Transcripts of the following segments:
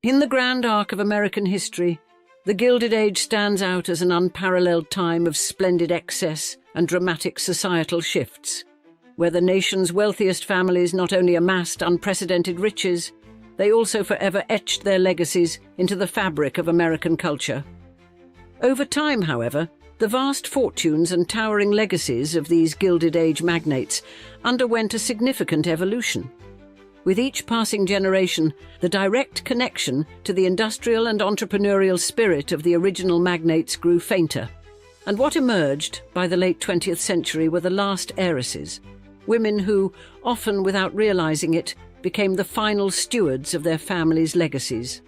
In the grand arc of American history, the Gilded Age stands out as an unparalleled time of splendid excess and dramatic societal shifts, where the nation's wealthiest families not only amassed unprecedented riches, they also forever etched their legacies into the fabric of American culture. Over time, however, the vast fortunes and towering legacies of these Gilded Age magnates underwent a significant evolution. With each passing generation, the direct connection to the industrial and entrepreneurial spirit of the original magnates grew fainter, and what emerged by the late 20th century were the last heiresses, women who, often without realizing it, became the final stewards of their families' legacies.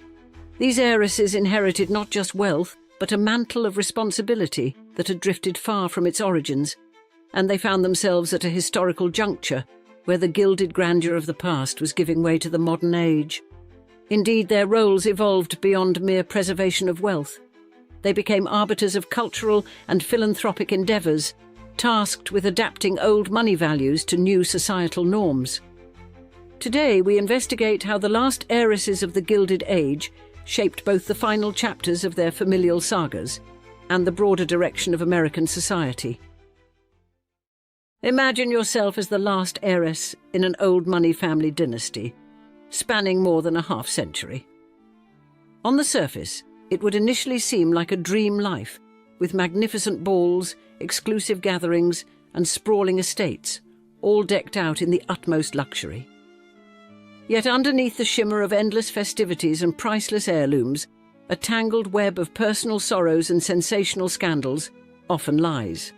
These heiresses inherited not just wealth, but a mantle of responsibility that had drifted far from its origins, and they found themselves at a historical juncture where the gilded grandeur of the past was giving way to the modern age. Indeed, their roles evolved beyond mere preservation of wealth. They became arbiters of cultural and philanthropic endeavours, tasked with adapting old money values to new societal norms. Today, we investigate how the last heiresses of the Gilded Age shaped both the final chapters of their familial sagas and the broader direction of American society. Imagine yourself as the last heiress in an old money family dynasty, spanning more than a half-century. On the surface, it would initially seem like a dream life, with magnificent balls, exclusive gatherings, and sprawling estates, all decked out in the utmost luxury. Yet underneath the shimmer of endless festivities and priceless heirlooms, a tangled web of personal sorrows and sensational scandals often lies.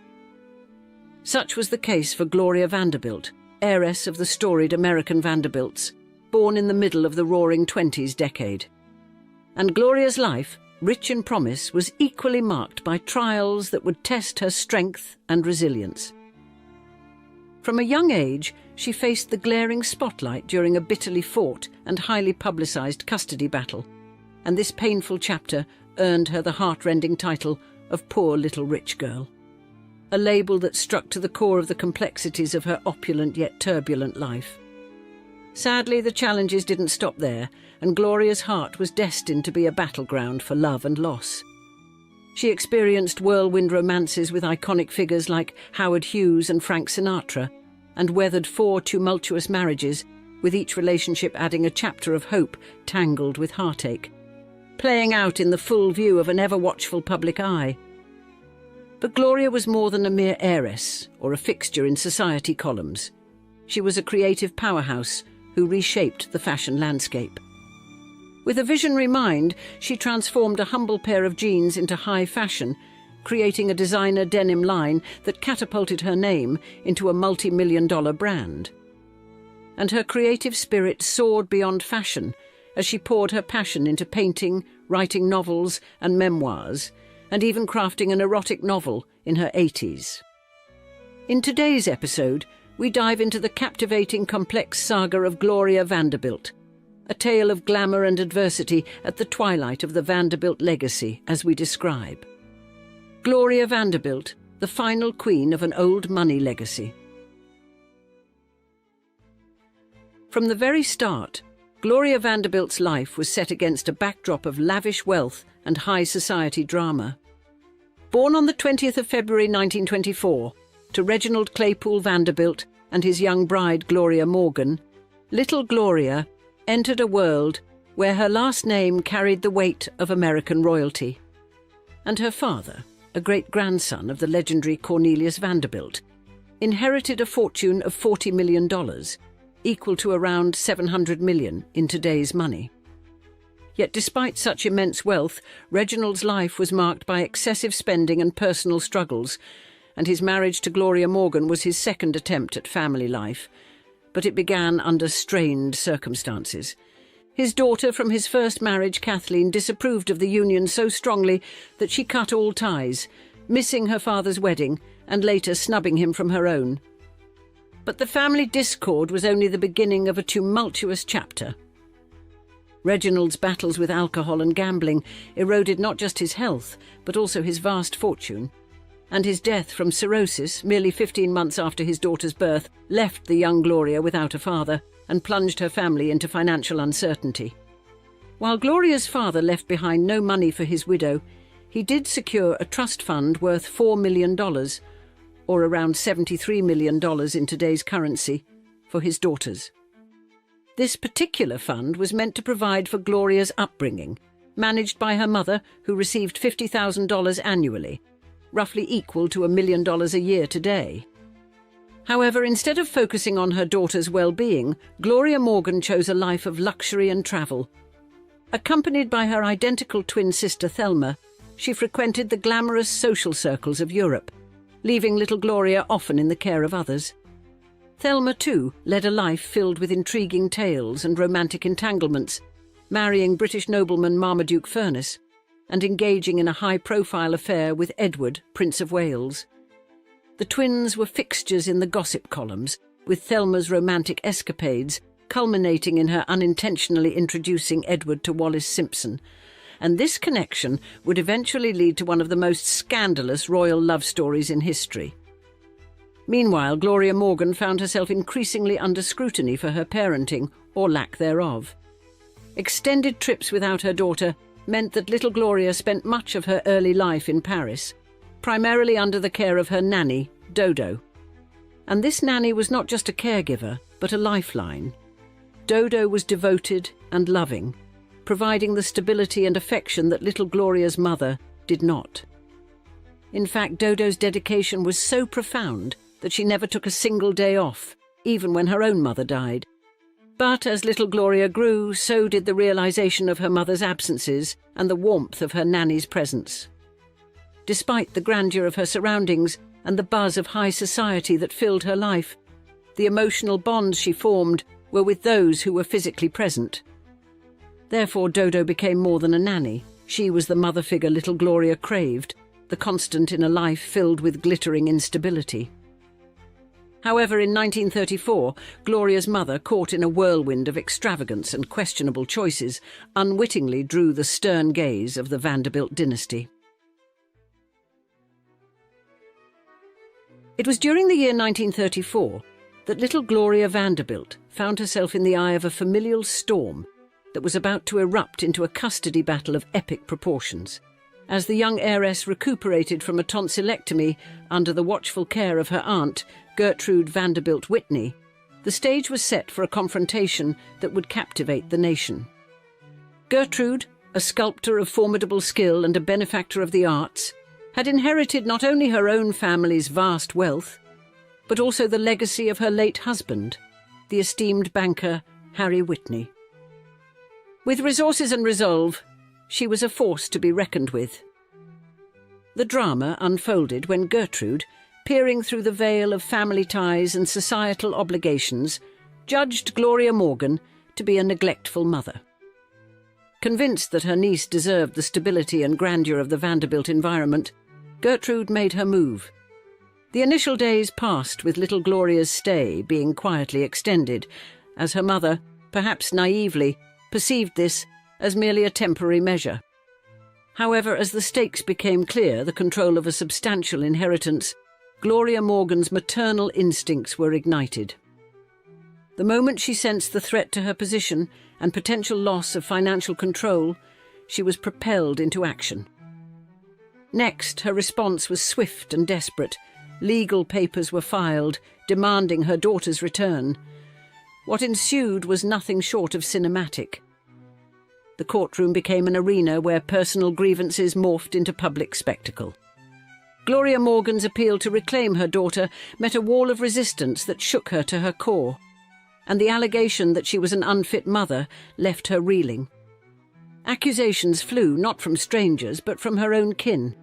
Such was the case for Gloria Vanderbilt, heiress of the storied American Vanderbilts, born in the middle of the Roaring Twenties decade. And Gloria's life, rich in promise, was equally marked by trials that would test her strength and resilience. From a young age, she faced the glaring spotlight during a bitterly fought and highly publicized custody battle, and this painful chapter earned her the heart-rending title of Poor Little Rich Girl, a label that struck to the core of the complexities of her opulent yet turbulent life. Sadly, the challenges didn't stop there, and Gloria's heart was destined to be a battleground for love and loss. She experienced whirlwind romances with iconic figures like Howard Hughes and Frank Sinatra, and weathered 4 tumultuous marriages, with each relationship adding a chapter of hope tangled with heartache, playing out in the full view of an ever-watchful public eye. But Gloria was more than a mere heiress or a fixture in society columns. She was a creative powerhouse who reshaped the fashion landscape. With a visionary mind, she transformed a humble pair of jeans into high fashion, creating a designer denim line that catapulted her name into a multi-million-dollar brand. And her creative spirit soared beyond fashion as she poured her passion into painting, writing novels and memoirs, and even crafting an erotic novel in her 80s. In today's episode, we dive into the captivating, complex saga of Gloria Vanderbilt, a tale of glamour and adversity at the twilight of the Vanderbilt legacy, as we describe. Gloria Vanderbilt, the final queen of an old money legacy. From the very start, Gloria Vanderbilt's life was set against a backdrop of lavish wealth and high society drama. Born on the 20th of February 1924 to Reginald Claypool Vanderbilt and his young bride Gloria Morgan, little Gloria entered a world where her last name carried the weight of American royalty. And her father, a great-grandson of the legendary Cornelius Vanderbilt, inherited a fortune of $40 million, equal to around $700 million in today's money. Yet despite such immense wealth, Reginald's life was marked by excessive spending and personal struggles, and his marriage to Gloria Morgan was his second attempt at family life, but it began under strained circumstances. His daughter from his first marriage, Kathleen, disapproved of the union so strongly that she cut all ties, missing her father's wedding and later snubbing him from her own. But the family discord was only the beginning of a tumultuous chapter. Reginald's battles with alcohol and gambling eroded not just his health, but also his vast fortune, and his death from cirrhosis, merely 15 months after his daughter's birth, left the young Gloria without a father and plunged her family into financial uncertainty. While Gloria's father left behind no money for his widow, he did secure a trust fund worth $4 million, or around $73 million in today's currency, for his daughters. This particular fund was meant to provide for Gloria's upbringing, managed by her mother, who received $50,000 annually, roughly equal to $1 million a year today. However, instead of focusing on her daughter's well-being, Gloria Morgan chose a life of luxury and travel. Accompanied by her identical twin sister Thelma, she frequented the glamorous social circles of Europe, leaving little Gloria often in the care of others. Thelma, too, led a life filled with intriguing tales and romantic entanglements, marrying British nobleman Marmaduke Furness and engaging in a high-profile affair with Edward, Prince of Wales. The twins were fixtures in the gossip columns, with Thelma's romantic escapades culminating in her unintentionally introducing Edward to Wallis Simpson, and this connection would eventually lead to one of the most scandalous royal love stories in history. Meanwhile, Gloria Morgan found herself increasingly under scrutiny for her parenting, or lack thereof. Extended trips without her daughter meant that little Gloria spent much of her early life in Paris, primarily under the care of her nanny, Dodo. And this nanny was not just a caregiver, but a lifeline. Dodo was devoted and loving, providing the stability and affection that little Gloria's mother did not. In fact, Dodo's dedication was so profound that she never took a single day off, even when her own mother died. But as little Gloria grew, so did the realization of her mother's absences and the warmth of her nanny's presence. Despite the grandeur of her surroundings and the buzz of high society that filled her life, the emotional bonds she formed were with those who were physically present. Therefore, Dodo became more than a nanny. She was the mother figure little Gloria craved, the constant in a life filled with glittering instability. However, in 1934, Gloria's mother, caught in a whirlwind of extravagance and questionable choices, unwittingly drew the stern gaze of the Vanderbilt dynasty. It was during the year 1934 that little Gloria Vanderbilt found herself in the eye of a familial storm that was about to erupt into a custody battle of epic proportions. As the young heiress recuperated from a tonsillectomy under the watchful care of her aunt, Gertrude Vanderbilt Whitney, the stage was set for a confrontation that would captivate the nation. Gertrude, a sculptor of formidable skill and a benefactor of the arts, had inherited not only her own family's vast wealth, but also the legacy of her late husband, the esteemed banker Harry Whitney. With resources and resolve, she was a force to be reckoned with. The drama unfolded when Gertrude, peering through the veil of family ties and societal obligations, judged Gloria Morgan to be a neglectful mother. Convinced that her niece deserved the stability and grandeur of the Vanderbilt environment, Gertrude made her move. The initial days passed with little Gloria's stay being quietly extended, as her mother, perhaps naively, perceived this as merely a temporary measure. However, as the stakes became clear, the control of a substantial inheritance, Gloria Morgan's maternal instincts were ignited. The moment she sensed the threat to her position and potential loss of financial control, she was propelled into action. Next, her response was swift and desperate. Legal papers were filed, demanding her daughter's return. What ensued was nothing short of cinematic. The courtroom became an arena where personal grievances morphed into public spectacle. Gloria Morgan's appeal to reclaim her daughter met a wall of resistance that shook her to her core, and the allegation that she was an unfit mother left her reeling. Accusations flew not from strangers but from her own kin.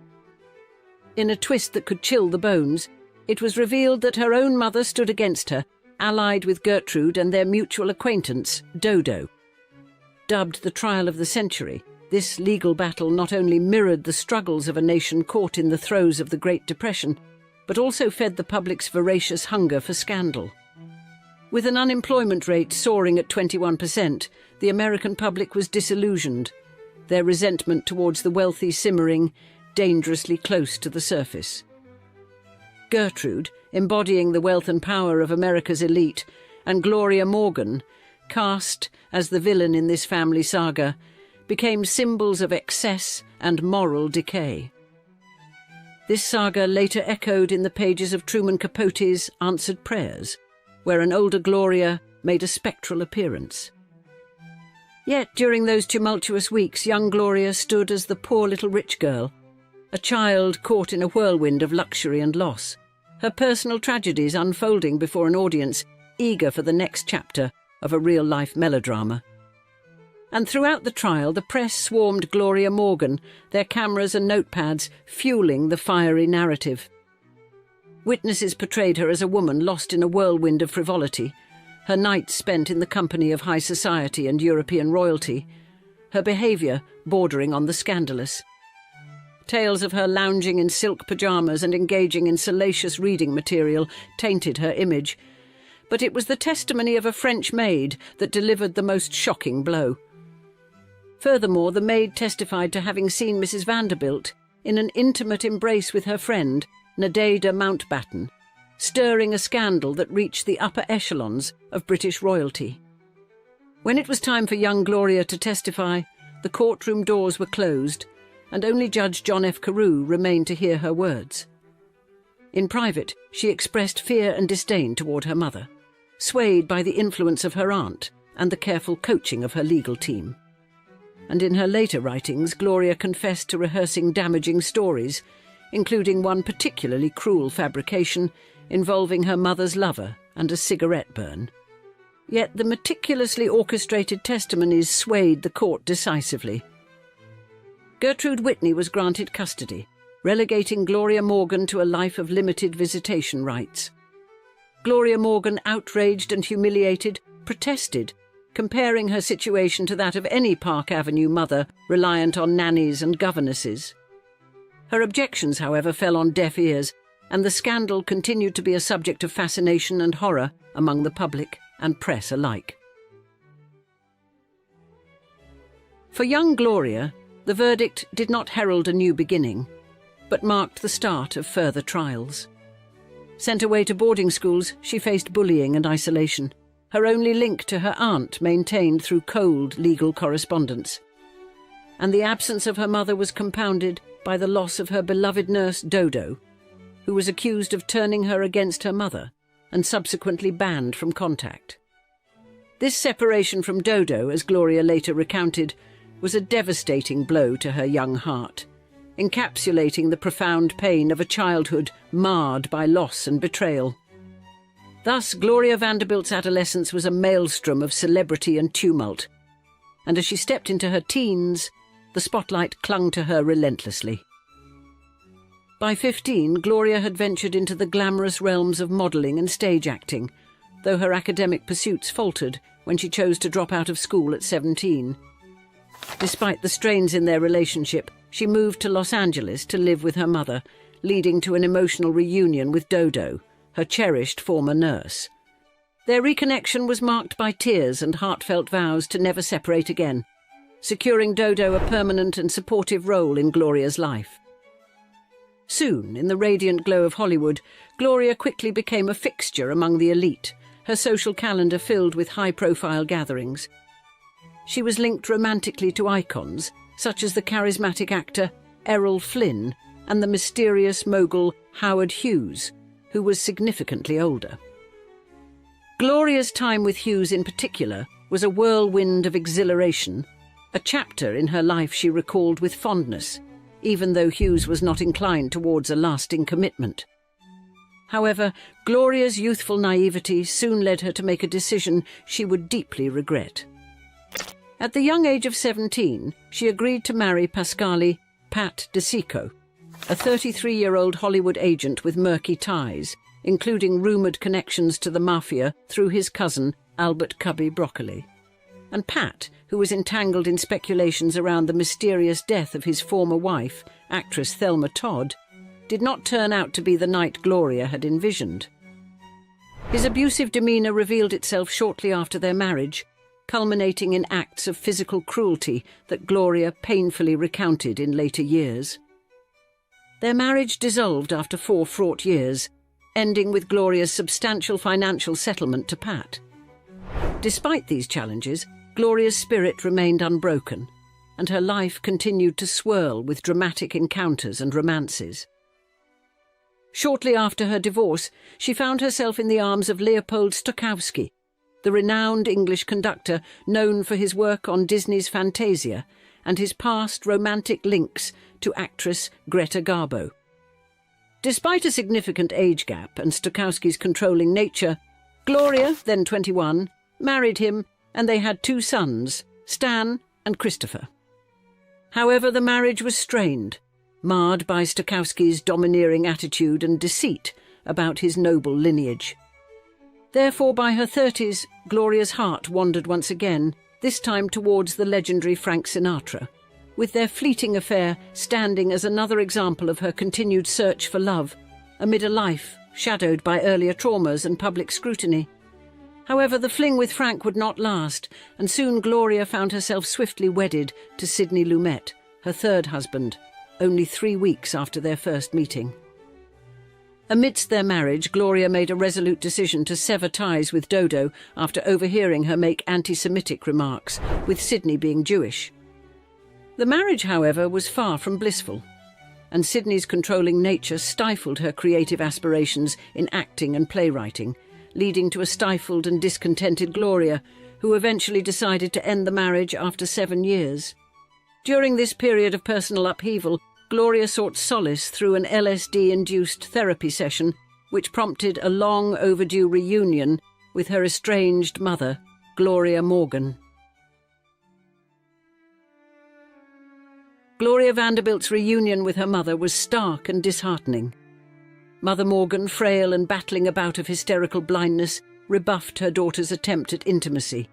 In a twist that could chill the bones, it was revealed that her own mother stood against her, allied with Gertrude and their mutual acquaintance, Dodo. Dubbed the trial of the century, this legal battle not only mirrored the struggles of a nation caught in the throes of the Great Depression, but also fed the public's voracious hunger for scandal. With an unemployment rate soaring at 21%, the American public was disillusioned, their resentment towards the wealthy simmering dangerously close to the surface. Gertrude, embodying the wealth and power of America's elite, and Gloria Morgan, cast as the villain in this family saga, became symbols of excess and moral decay. This saga later echoed in the pages of Truman Capote's Answered Prayers, where an older Gloria made a spectral appearance. Yet during those tumultuous weeks, young Gloria stood as the poor little rich girl, a child caught in a whirlwind of luxury and loss, her personal tragedies unfolding before an audience eager for the next chapter of a real-life melodrama. And throughout the trial, the press swarmed Gloria Morgan, their cameras and notepads fueling the fiery narrative. Witnesses portrayed her as a woman lost in a whirlwind of frivolity, her nights spent in the company of high society and European royalty, her behaviour bordering on the scandalous. Tales of her lounging in silk pyjamas and engaging in salacious reading material tainted her image, but it was the testimony of a French maid that delivered the most shocking blow. Furthermore, the maid testified to having seen Mrs. Vanderbilt in an intimate embrace with her friend, Nadé de Mountbatten, stirring a scandal that reached the upper echelons of British royalty. When it was time for young Gloria to testify, the courtroom doors were closed, and only Judge John F. Carew remained to hear her words. In private, she expressed fear and disdain toward her mother, swayed by the influence of her aunt and the careful coaching of her legal team. And in her later writings, Gloria confessed to rehearsing damaging stories, including one particularly cruel fabrication involving her mother's lover and a cigarette burn. Yet the meticulously orchestrated testimonies swayed the court decisively. Gertrude Whitney was granted custody, relegating Gloria Morgan to a life of limited visitation rights. Gloria Morgan, outraged and humiliated, protested, comparing her situation to that of any Park Avenue mother reliant on nannies and governesses. Her objections, however, fell on deaf ears, and the scandal continued to be a subject of fascination and horror among the public and press alike. For young Gloria, the verdict did not herald a new beginning, but marked the start of further trials. Sent away to boarding schools, she faced bullying and isolation, her only link to her aunt maintained through cold legal correspondence. And the absence of her mother was compounded by the loss of her beloved nurse Dodo, who was accused of turning her against her mother and subsequently banned from contact. This separation from Dodo, as Gloria later recounted, was a devastating blow to her young heart, encapsulating the profound pain of a childhood marred by loss and betrayal. Thus, Gloria Vanderbilt's adolescence was a maelstrom of celebrity and tumult, and as she stepped into her teens, the spotlight clung to her relentlessly. By 15, Gloria had ventured into the glamorous realms of modelling and stage acting, though her academic pursuits faltered when she chose to drop out of school at 17. Despite the strains in their relationship, she moved to Los Angeles to live with her mother, leading to an emotional reunion with Dodo, her cherished former nurse. Their reconnection was marked by tears and heartfelt vows to never separate again, securing Dodo a permanent and supportive role in Gloria's life. Soon, in the radiant glow of Hollywood, Gloria quickly became a fixture among the elite, her social calendar filled with high-profile gatherings. She was linked romantically to icons, such as the charismatic actor Errol Flynn and the mysterious mogul Howard Hughes, who was significantly older. Gloria's time with Hughes in particular was a whirlwind of exhilaration, a chapter in her life she recalled with fondness, even though Hughes was not inclined towards a lasting commitment. However, Gloria's youthful naivety soon led her to make a decision she would deeply regret. At the young age of 17, she agreed to marry Pasquale Pat DeSico, a 33-year-old Hollywood agent with murky ties, including rumoured connections to the mafia through his cousin Albert Cubby Broccoli. And Pat, who was entangled in speculations around the mysterious death of his former wife, actress Thelma Todd, did not turn out to be the knight Gloria had envisioned. His abusive demeanour revealed itself shortly after their marriage, culminating in acts of physical cruelty that Gloria painfully recounted in later years. Their marriage dissolved after 4 fraught years, ending with Gloria's substantial financial settlement to Pat. Despite these challenges, Gloria's spirit remained unbroken, and her life continued to swirl with dramatic encounters and romances. Shortly after her divorce, she found herself in the arms of Leopold Stokowski, the renowned English conductor known for his work on Disney's Fantasia and his past romantic links to actress Greta Garbo. Despite a significant age gap and Stokowski's controlling nature, Gloria, then 21, married him, and they had 2 sons, Stan and Christopher. However, the marriage was strained, marred by Stokowski's domineering attitude and deceit about his noble lineage. Therefore, by her 30s, Gloria's heart wandered once again, this time towards the legendary Frank Sinatra, with their fleeting affair standing as another example of her continued search for love, amid a life shadowed by earlier traumas and public scrutiny. However, the fling with Frank would not last, and soon Gloria found herself swiftly wedded to Sidney Lumet, her 3rd husband, only 3 weeks after their first meeting. Amidst their marriage, Gloria made a resolute decision to sever ties with Dodo after overhearing her make anti-Semitic remarks, with Sidney being Jewish. The marriage, however, was far from blissful, and Sidney's controlling nature stifled her creative aspirations in acting and playwriting, leading to a stifled and discontented Gloria, who eventually decided to end the marriage after 7 years. During this period of personal upheaval, Gloria sought solace through an LSD-induced therapy session, which prompted a long overdue reunion with her estranged mother, Gloria Morgan. Gloria Vanderbilt's reunion with her mother was stark and disheartening. Mother Morgan, frail and battling a bout of hysterical blindness, rebuffed her daughter's attempt at intimacy.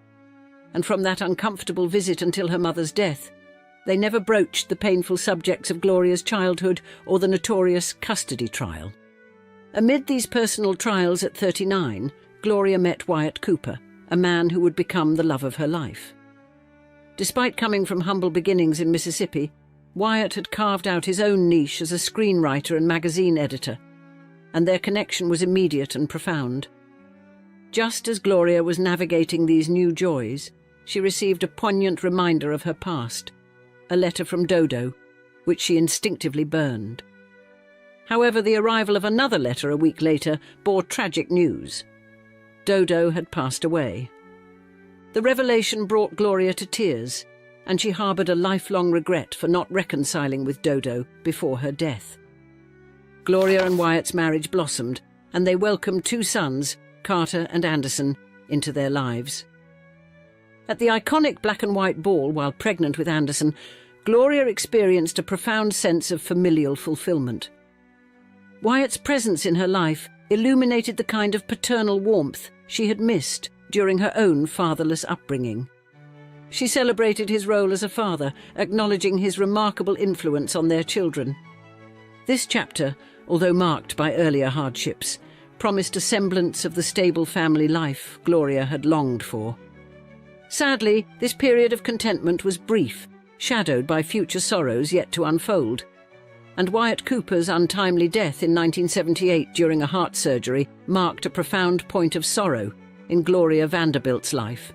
And from that uncomfortable visit until her mother's death, they never broached the painful subjects of Gloria's childhood or the notorious custody trial. Amid these personal trials at 39, Gloria met Wyatt Cooper, a man who would become the love of her life. Despite coming from humble beginnings in Mississippi, Wyatt had carved out his own niche as a screenwriter and magazine editor, and their connection was immediate and profound. Just as Gloria was navigating these new joys, she received a poignant reminder of her past, a letter from Dodo, which she instinctively burned. However, the arrival of another letter a week later bore tragic news. Dodo had passed away. The revelation brought Gloria to tears, and she harboured a lifelong regret for not reconciling with Dodo before her death. Gloria and Wyatt's marriage blossomed, and they welcomed 2 sons, Carter and Anderson, into their lives. At the iconic black and white ball while pregnant with Anderson, Gloria experienced a profound sense of familial fulfillment. Wyatt's presence in her life illuminated the kind of paternal warmth she had missed during her own fatherless upbringing. She celebrated his role as a father, acknowledging his remarkable influence on their children. This chapter, although marked by earlier hardships, promised a semblance of the stable family life Gloria had longed for. Sadly, this period of contentment was brief, shadowed by future sorrows yet to unfold, and Wyatt Cooper's untimely death in 1978 during a heart surgery marked a profound point of sorrow in Gloria Vanderbilt's life.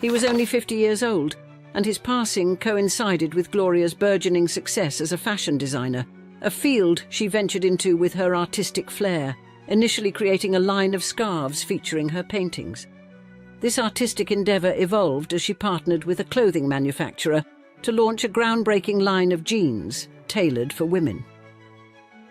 He was only 50 years old, and his passing coincided with Gloria's burgeoning success as a fashion designer, a field she ventured into with her artistic flair, initially creating a line of scarves featuring her paintings. This artistic endeavour evolved as she partnered with a clothing manufacturer to launch a groundbreaking line of jeans tailored for women.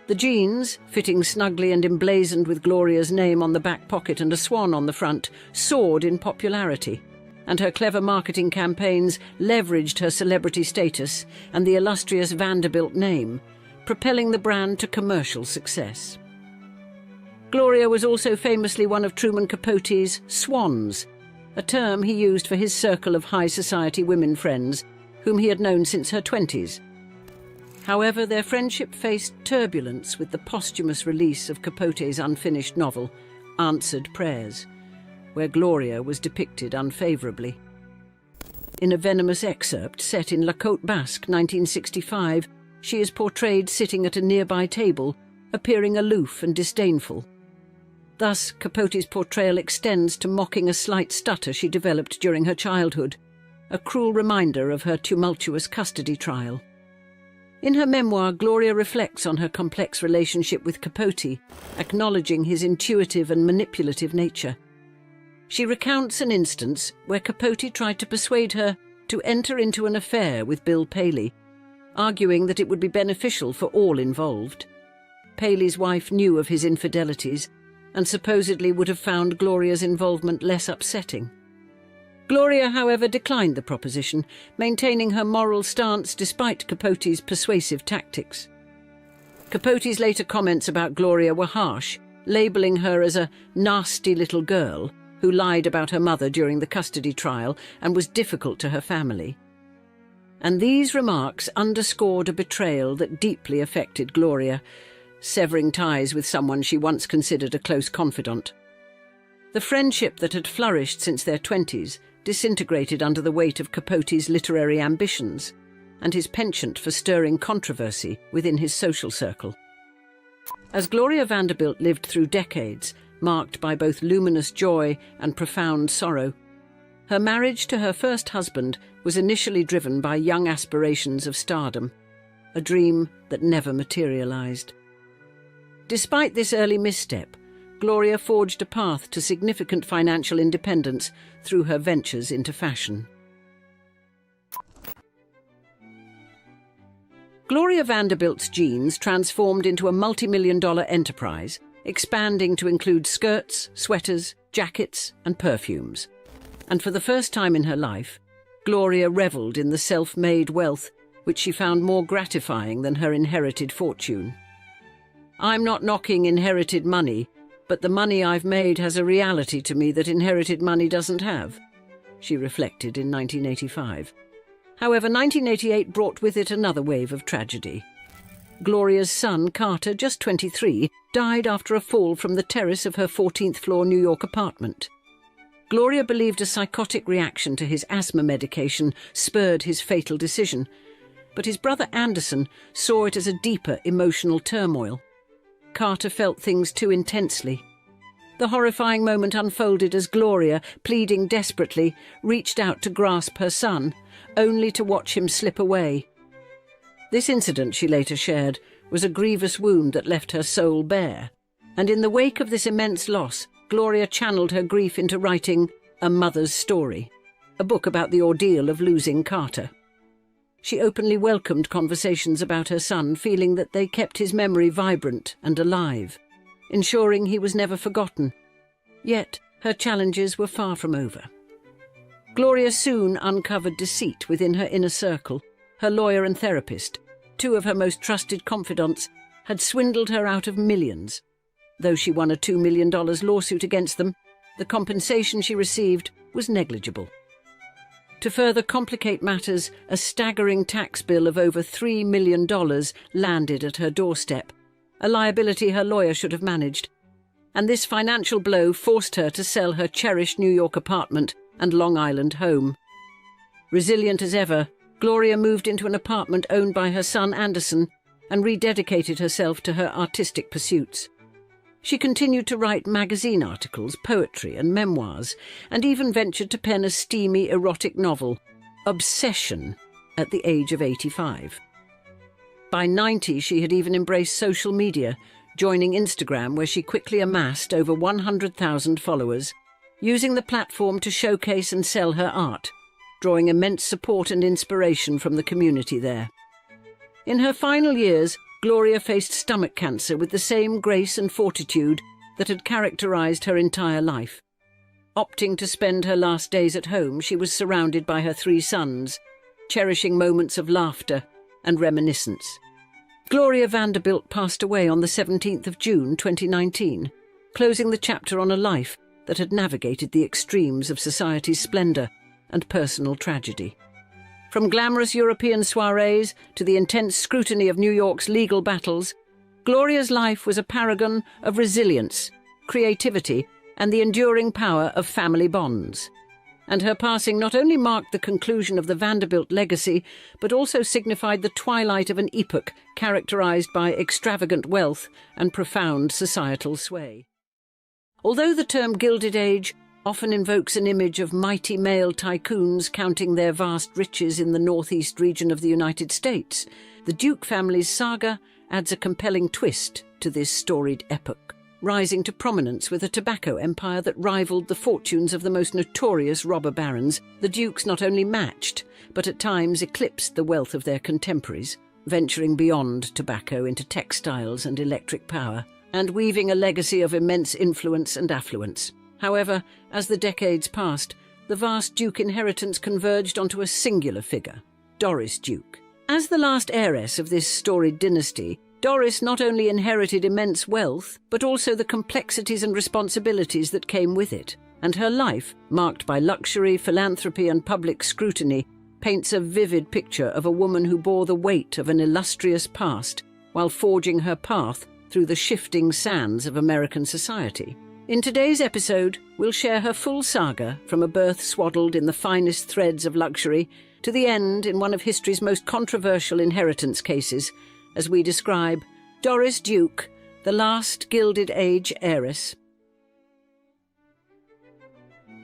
The jeans, fitting snugly and emblazoned with Gloria's name on the back pocket and a swan on the front, soared in popularity, and her clever marketing campaigns leveraged her celebrity status and the illustrious Vanderbilt name, propelling the brand to commercial success. Gloria was also famously one of Truman Capote's swans, a term he used for his circle of high society women friends, whom he had known since her 20s. However, their friendship faced turbulence with the posthumous release of Capote's unfinished novel, Answered Prayers, where Gloria was depicted unfavourably. In a venomous excerpt set in La Côte Basque, 1965, she is portrayed sitting at a nearby table, appearing aloof and disdainful. Thus, Capote's portrayal extends to mocking a slight stutter she developed during her childhood, a cruel reminder of her tumultuous custody trial. In her memoir, Gloria reflects on her complex relationship with Capote, acknowledging his intuitive and manipulative nature. She recounts an instance where Capote tried to persuade her to enter into an affair with Bill Paley, arguing that it would be beneficial for all involved. Paley's wife knew of his infidelities and supposedly would have found Gloria's involvement less upsetting. Gloria, however, declined the proposition, maintaining her moral stance despite Capote's persuasive tactics. Capote's later comments about Gloria were harsh, labelling her as a nasty little girl who lied about her mother during the custody trial and was difficult to her family. And these remarks underscored a betrayal that deeply affected Gloria, severing ties with someone she once considered a close confidant. The friendship that had flourished since their 20s disintegrated under the weight of Capote's literary ambitions and his penchant for stirring controversy within his social circle. As Gloria Vanderbilt lived through decades, marked by both luminous joy and profound sorrow, her marriage to her first husband was initially driven by young aspirations of stardom, a dream that never materialized. Despite this early misstep, Gloria forged a path to significant financial independence through her ventures into fashion. Gloria Vanderbilt's jeans transformed into a multi-million-dollar enterprise, expanding to include skirts, sweaters, jackets, and perfumes. And for the first time in her life, Gloria revelled in the self-made wealth which she found more gratifying than her inherited fortune. "I'm not knocking inherited money, but the money I've made has a reality to me that inherited money doesn't have," she reflected in 1985. However, 1988 brought with it another wave of tragedy. Gloria's son, Carter, just 23, died after a fall from the terrace of her 14th-floor New York apartment. Gloria believed a psychotic reaction to his asthma medication spurred his fatal decision, but his brother Anderson saw it as a deeper emotional turmoil. Carter felt things too intensely. The horrifying moment unfolded as Gloria, pleading desperately, reached out to grasp her son, only to watch him slip away. This incident, she later shared, was a grievous wound that left her soul bare. And in the wake of this immense loss, Gloria channeled her grief into writing A Mother's Story, a book about the ordeal of losing Carter. She openly welcomed conversations about her son, feeling that they kept his memory vibrant and alive, ensuring he was never forgotten. Yet her challenges were far from over. Gloria soon uncovered deceit within her inner circle. Her lawyer and therapist, two of her most trusted confidants, had swindled her out of millions. Though she won a $2 million lawsuit against them, the compensation she received was negligible. To further complicate matters, a staggering tax bill of over $3 million landed at her doorstep, a liability her lawyer should have managed. And this financial blow forced her to sell her cherished New York apartment and Long Island home. Resilient as ever, Gloria moved into an apartment owned by her son Anderson and rededicated herself to her artistic pursuits. She continued to write magazine articles, poetry and memoirs, and even ventured to pen a steamy erotic novel, Obsession, at the age of 85. By 90, she had even embraced social media, joining Instagram, where she quickly amassed over 100,000 followers, using the platform to showcase and sell her art, drawing immense support and inspiration from the community there. In her final years, Gloria faced stomach cancer with the same grace and fortitude that had characterized her entire life. Opting to spend her last days at home, she was surrounded by her 3 sons, cherishing moments of laughter and reminiscence. Gloria Vanderbilt passed away on the 17th of June 2019, closing the chapter on a life that had navigated the extremes of society's splendor and personal tragedy. From glamorous European soirees to the intense scrutiny of New York's legal battles, Gloria's life was a paragon of resilience, creativity, and the enduring power of family bonds. And her passing not only marked the conclusion of the Vanderbilt legacy, but also signified the twilight of an epoch characterized by extravagant wealth and profound societal sway. Although the term Gilded Age often invokes an image of mighty male tycoons counting their vast riches in the northeast region of the United States, the Duke family's saga adds a compelling twist to this storied epoch, rising to prominence with a tobacco empire that rivaled the fortunes of the most notorious robber barons. The Dukes not only matched, but at times eclipsed the wealth of their contemporaries, venturing beyond tobacco into textiles and electric power, and weaving a legacy of immense influence and affluence. However, as the decades passed, the vast Duke inheritance converged onto a singular figure, Doris Duke. As the last heiress of this storied dynasty, Doris not only inherited immense wealth, but also the complexities and responsibilities that came with it, and her life, marked by luxury, philanthropy and public scrutiny, paints a vivid picture of a woman who bore the weight of an illustrious past while forging her path through the shifting sands of American society. In today's episode, we'll share her full saga from a birth swaddled in the finest threads of luxury to the end in one of history's most controversial inheritance cases, as we describe Doris Duke, the last Gilded Age heiress.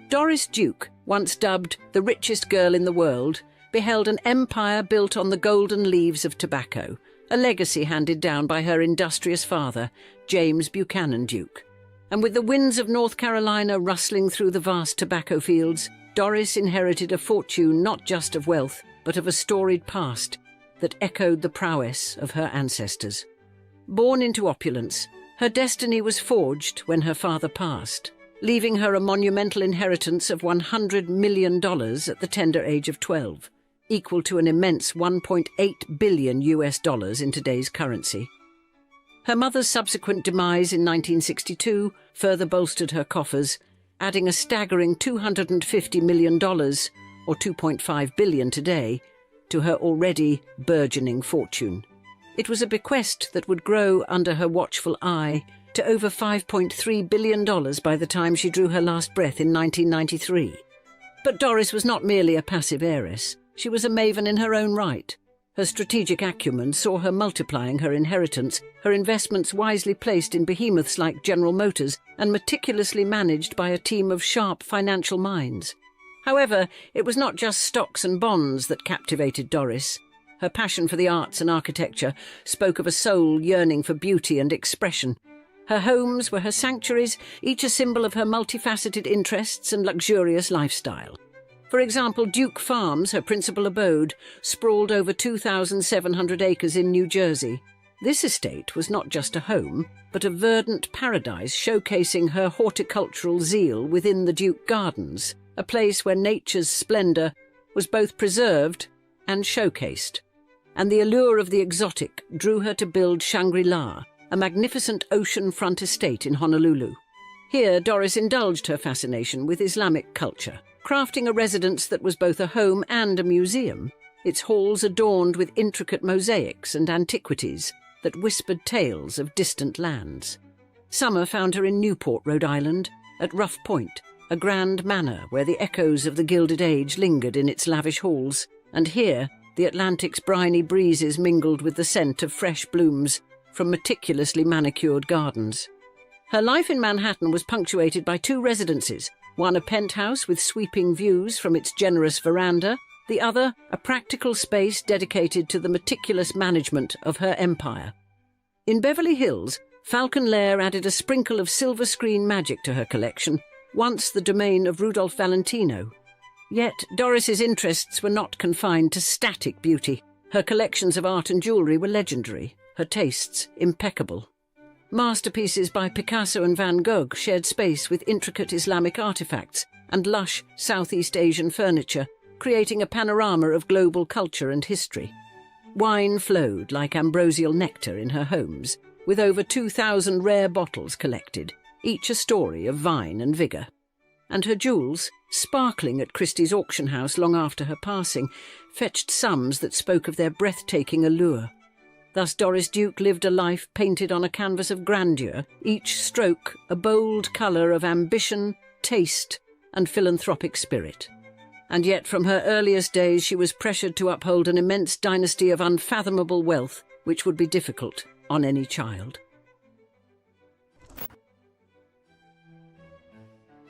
Doris Duke, once dubbed the richest girl in the world, beheld an empire built on the golden leaves of tobacco, a legacy handed down by her industrious father, James Buchanan Duke. And with the winds of North Carolina rustling through the vast tobacco fields, Doris inherited a fortune not just of wealth, but of a storied past that echoed the prowess of her ancestors. Born into opulence, her destiny was forged when her father passed, leaving her a monumental inheritance of $100 million at the tender age of 12, equal to an immense $1.8 billion in today's currency. Her mother's subsequent demise in 1962 further bolstered her coffers, adding a staggering $250 million, or $2.5 billion today, to her already burgeoning fortune. It was a bequest that would grow under her watchful eye to over $5.3 billion by the time she drew her last breath in 1993. But Doris was not merely a passive heiress. She was a maven in her own right. Her strategic acumen saw her multiplying her inheritance, her investments wisely placed in behemoths like General Motors and meticulously managed by a team of sharp financial minds. However, it was not just stocks and bonds that captivated Doris. Her passion for the arts and architecture spoke of a soul yearning for beauty and expression. Her homes were her sanctuaries, each a symbol of her multifaceted interests and luxurious lifestyle. For example, Duke Farms, her principal abode, sprawled over 2,700 acres in New Jersey. This estate was not just a home, but a verdant paradise showcasing her horticultural zeal within the Duke Gardens, a place where nature's splendour was both preserved and showcased. And the allure of the exotic drew her to build Shangri-La, a magnificent ocean-front estate in Honolulu. Here, Doris indulged her fascination with Islamic culture, crafting a residence that was both a home and a museum, its halls adorned with intricate mosaics and antiquities that whispered tales of distant lands. Summer found her in Newport, Rhode Island, at Rough Point, a grand manor where the echoes of the Gilded Age lingered in its lavish halls, and here the Atlantic's briny breezes mingled with the scent of fresh blooms from meticulously manicured gardens. Her life in Manhattan was punctuated by two residences, one a penthouse with sweeping views from its generous veranda, the other a practical space dedicated to the meticulous management of her empire. In Beverly Hills, Falcon Lair added a sprinkle of silver screen magic to her collection, once the domain of Rudolph Valentino. Yet Doris's interests were not confined to static beauty. Her collections of art and jewellery were legendary, her tastes impeccable. Masterpieces by Picasso and Van Gogh shared space with intricate Islamic artifacts and lush Southeast Asian furniture, creating a panorama of global culture and history. Wine flowed like ambrosial nectar in her homes, with over 2,000 rare bottles collected, each a story of vine and vigour. And her jewels, sparkling at Christie's auction house long after her passing, fetched sums that spoke of their breathtaking allure. Thus Doris Duke lived a life painted on a canvas of grandeur, each stroke a bold colour of ambition, taste and philanthropic spirit. And yet from her earliest days she was pressured to uphold an immense dynasty of unfathomable wealth, which would be difficult on any child.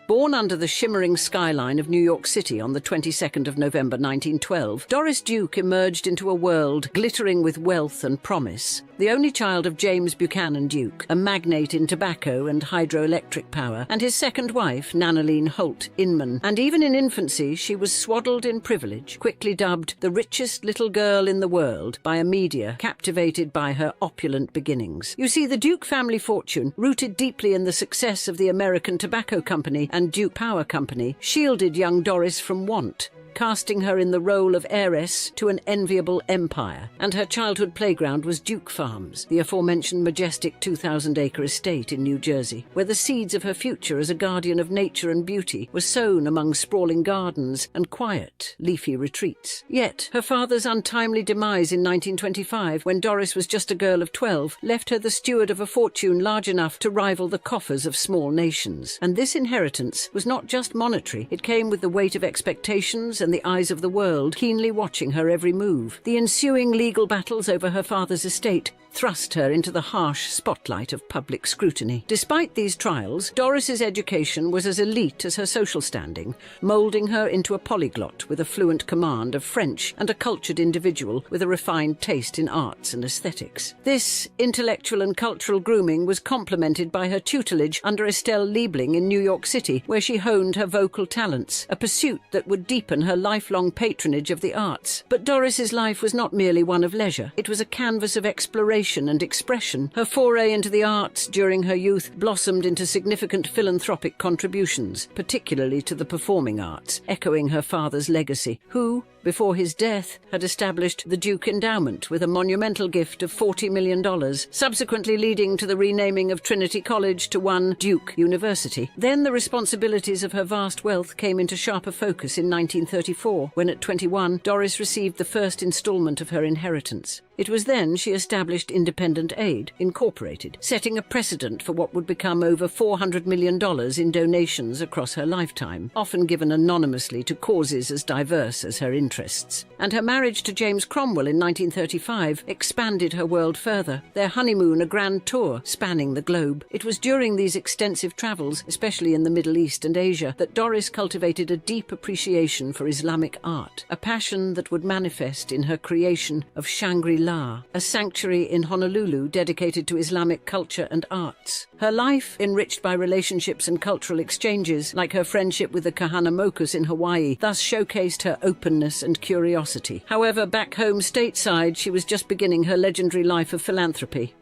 Born under the shimmering skyline of New York City on the 22nd of November 1912, Doris Duke emerged into a world glittering with wealth and promise. The only child of James Buchanan Duke, a magnate in tobacco and hydroelectric power, and his second wife, Nanaline Holt Inman. And even in infancy, she was swaddled in privilege, quickly dubbed the richest little girl in the world by a media captivated by her opulent beginnings. You see, the Duke family fortune, rooted deeply in the success of the American Tobacco Company and Duke Power Company, shielded young Doris from want, casting her in the role of heiress to an enviable empire. And her childhood playground was Duke Farms, the aforementioned majestic 2,000-acre estate in New Jersey, where the seeds of her future as a guardian of nature and beauty were sown among sprawling gardens and quiet, leafy retreats. Yet, her father's untimely demise in 1925, when Doris was just a girl of 12, left her the steward of a fortune large enough to rival the coffers of small nations. And this inheritance was not just monetary. It came with the weight of expectations and the eyes of the world keenly watching her every move. The ensuing legal battles over her father's estate thrust her into the harsh spotlight of public scrutiny. Despite these trials, Doris's education was as elite as her social standing, moulding her into a polyglot with a fluent command of French and a cultured individual with a refined taste in arts and aesthetics. This intellectual and cultural grooming was complemented by her tutelage under Estelle Liebling in New York City, where she honed her vocal talents, a pursuit that would deepen her lifelong patronage of the arts. But Doris's life was not merely one of leisure. It was a canvas of exploration and expression. Her foray into the arts during her youth blossomed into significant philanthropic contributions, particularly to the performing arts, echoing her father's legacy, who, before his death, had established the Duke Endowment with a monumental gift of $40 million, subsequently leading to the renaming of Trinity College to one Duke University. Then the responsibilities of her vast wealth came into sharper focus in 1934, when at 21, Doris received the first installment of her inheritance. It was then she established Independent Aid, Incorporated, setting a precedent for what would become over $400 million in donations across her lifetime, often given anonymously to causes as diverse as her interests. And her marriage to James Cromwell in 1935 expanded her world further, their honeymoon a grand tour spanning the globe. It was during these extensive travels, especially in the Middle East and Asia, that Doris cultivated a deep appreciation for Islamic art, a passion that would manifest in her creation of Shangri-La, a sanctuary in Honolulu dedicated to Islamic culture and arts. Her life, enriched by relationships and cultural exchanges, like her friendship with the Kahanamokus in Hawaii, thus showcased her openness and curiosity. However, back home stateside, she was just beginning her legendary life of philanthropy.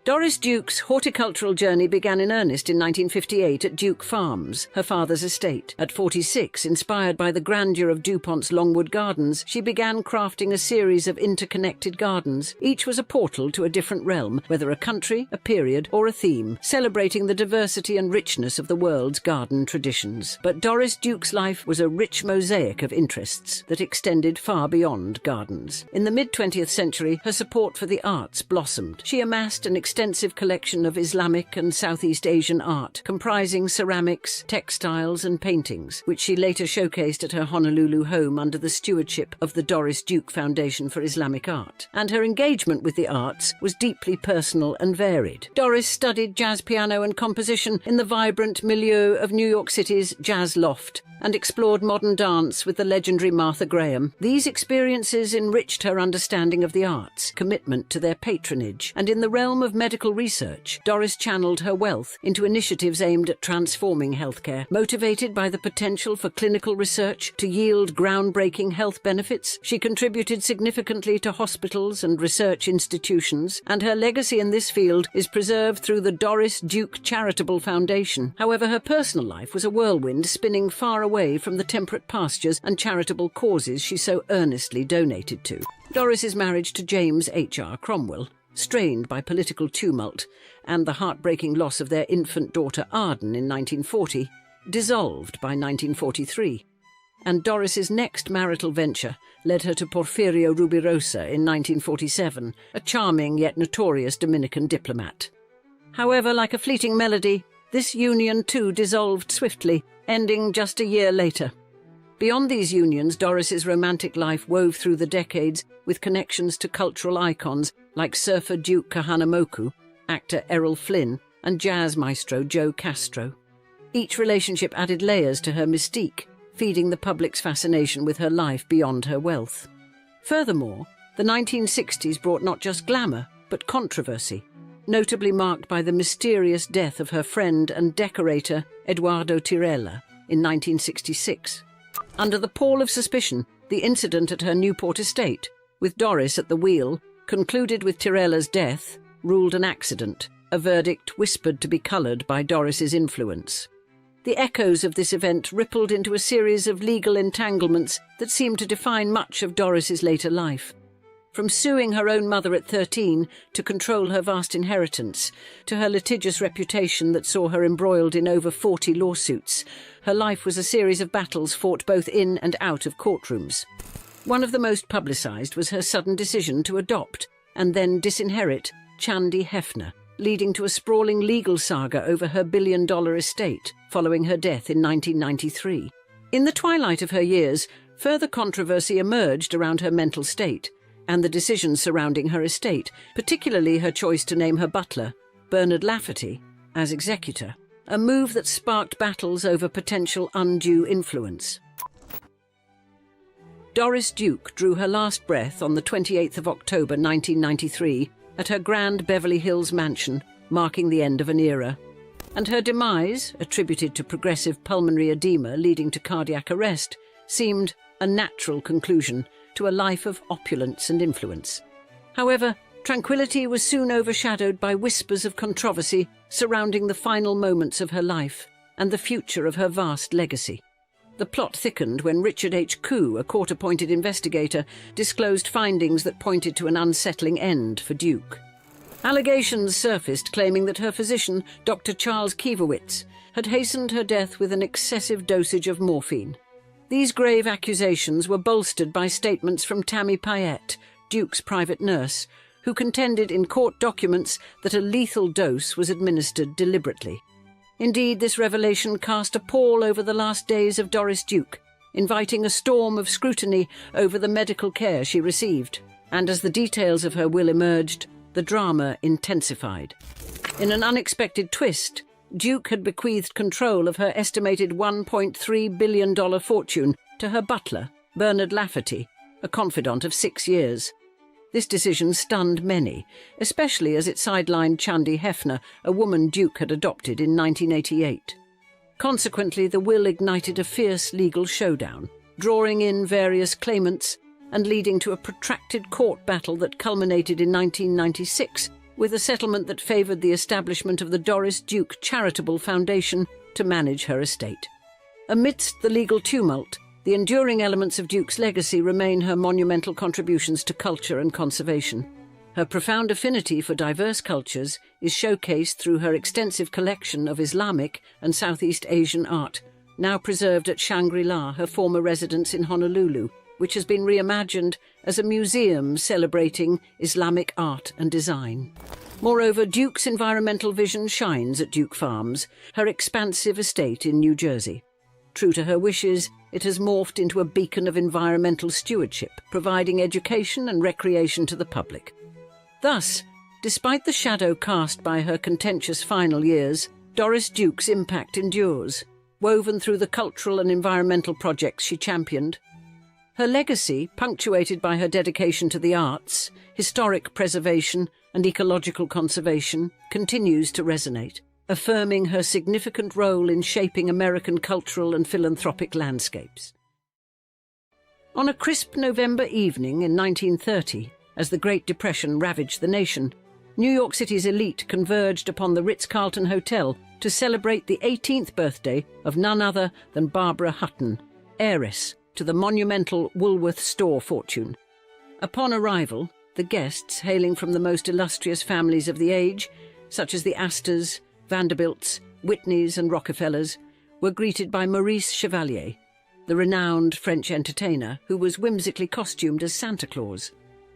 Doris Duke's horticultural journey began in earnest in 1958 at Duke Farms, her father's estate. At 46, inspired by the grandeur of DuPont's Longwood Gardens, she began crafting a series of interconnected gardens. Each was a portal to a different realm, whether a country, a period, or a theme, celebrating the diversity and richness of the world's garden traditions. But Doris Duke's life was a rich mosaic of interests that extended far beyond gardens. In the mid-20th century, her support for the arts blossomed. She amassed an extensive collection of Islamic and Southeast Asian art, comprising ceramics, textiles and paintings, which she later showcased at her Honolulu home under the stewardship of the Doris Duke Foundation for Islamic Art. And her engagement with the arts was deeply personal and varied. Doris studied jazz piano and composition in the vibrant milieu of New York City's Jazz Loft, and explored modern dance with the legendary Martha Graham. These experiences enriched her understanding of the arts, commitment to their patronage, and in the realm of medical research, Doris channeled her wealth into initiatives aimed at transforming healthcare. Motivated by the potential for clinical research to yield groundbreaking health benefits, she contributed significantly to hospitals and research institutions, and her legacy in this field is preserved through the Doris Duke Charitable Foundation. However, her personal life was a whirlwind, spinning far away from the temperate pastures and charitable causes she so earnestly donated to. Doris's marriage to James H.R. Cromwell, strained by political tumult and the heartbreaking loss of their infant daughter Arden in 1940, dissolved by 1943. And Doris's next marital venture led her to Porfirio Rubirosa in 1947, a charming yet notorious Dominican diplomat. However, like a fleeting melody, this union too dissolved swiftly, ending just a year later. Beyond these unions, Doris's romantic life wove through the decades with connections to cultural icons like surfer Duke Kahanamoku, actor Errol Flynn, and jazz maestro Joe Castro. Each relationship added layers to her mystique, feeding the public's fascination with her life beyond her wealth. Furthermore, the 1960s brought not just glamour, but controversy, notably marked by the mysterious death of her friend and decorator Eduardo Tirella in 1966. Under the pall of suspicion, the incident at her Newport estate, with Doris at the wheel, concluded with Tirella's death, ruled an accident, a verdict whispered to be coloured by Doris's influence. The echoes of this event rippled into a series of legal entanglements that seemed to define much of Doris's later life. From suing her own mother at 13 to control her vast inheritance, to her litigious reputation that saw her embroiled in over 40 lawsuits, her life was a series of battles fought both in and out of courtrooms. One of the most publicised was her sudden decision to adopt, and then disinherit, Chandi Hefner, leading to a sprawling legal saga over her billion-dollar estate following her death in 1993. In the twilight of her years, further controversy emerged around her mental state and the decisions surrounding her estate, particularly her choice to name her butler, Bernard Lafferty, as executor, a move that sparked battles over potential undue influence. Doris Duke drew her last breath on the 28th of October 1993 at her grand Beverly Hills mansion, marking the end of an era. And her demise, attributed to progressive pulmonary edema leading to cardiac arrest, seemed a natural conclusion to a life of opulence and influence. However, tranquility was soon overshadowed by whispers of controversy surrounding the final moments of her life and the future of her vast legacy. The plot thickened when Richard H. Koo, a court-appointed investigator, disclosed findings that pointed to an unsettling end for Duke. Allegations surfaced claiming that her physician, Dr. Charles Kiewowitz, had hastened her death with an excessive dosage of morphine. These grave accusations were bolstered by statements from Tammy Payette, Duke's private nurse, who contended in court documents that a lethal dose was administered deliberately. Indeed, this revelation cast a pall over the last days of Doris Duke, inviting a storm of scrutiny over the medical care she received. And as the details of her will emerged, the drama intensified. In an unexpected twist, Duke had bequeathed control of her estimated $1.3 billion fortune to her butler, Bernard Lafferty, a confidant of 6 years. This decision stunned many, especially as it sidelined Chandi Hefner, a woman Duke had adopted in 1988. Consequently, the will ignited a fierce legal showdown, drawing in various claimants and leading to a protracted court battle that culminated in 1996 with a settlement that favoured the establishment of the Doris Duke Charitable Foundation to manage her estate. Amidst the legal tumult, the enduring elements of Duke's legacy remain her monumental contributions to culture and conservation. Her profound affinity for diverse cultures is showcased through her extensive collection of Islamic and Southeast Asian art, now preserved at Shangri-La, her former residence in Honolulu, which has been reimagined as a museum celebrating Islamic art and design. Moreover, Duke's environmental vision shines at Duke Farms, her expansive estate in New Jersey. True to her wishes, it has morphed into a beacon of environmental stewardship, providing education and recreation to the public. Thus, despite the shadow cast by her contentious final years, Doris Duke's impact endures, woven through the cultural and environmental projects she championed. Her legacy, punctuated by her dedication to the arts, historic preservation, and ecological conservation, continues to resonate, affirming her significant role in shaping American cultural and philanthropic landscapes. On a crisp November evening in 1930, as the Great Depression ravaged the nation, New York City's elite converged upon the Ritz-Carlton Hotel to celebrate the 18th birthday of none other than Barbara Hutton, heiress to the monumental Woolworth store fortune. Upon arrival, the guests, hailing from the most illustrious families of the age, such as the Astors, Vanderbilts, Whitneys and Rockefellers, were greeted by Maurice Chevalier, the renowned French entertainer who was whimsically costumed as Santa Claus.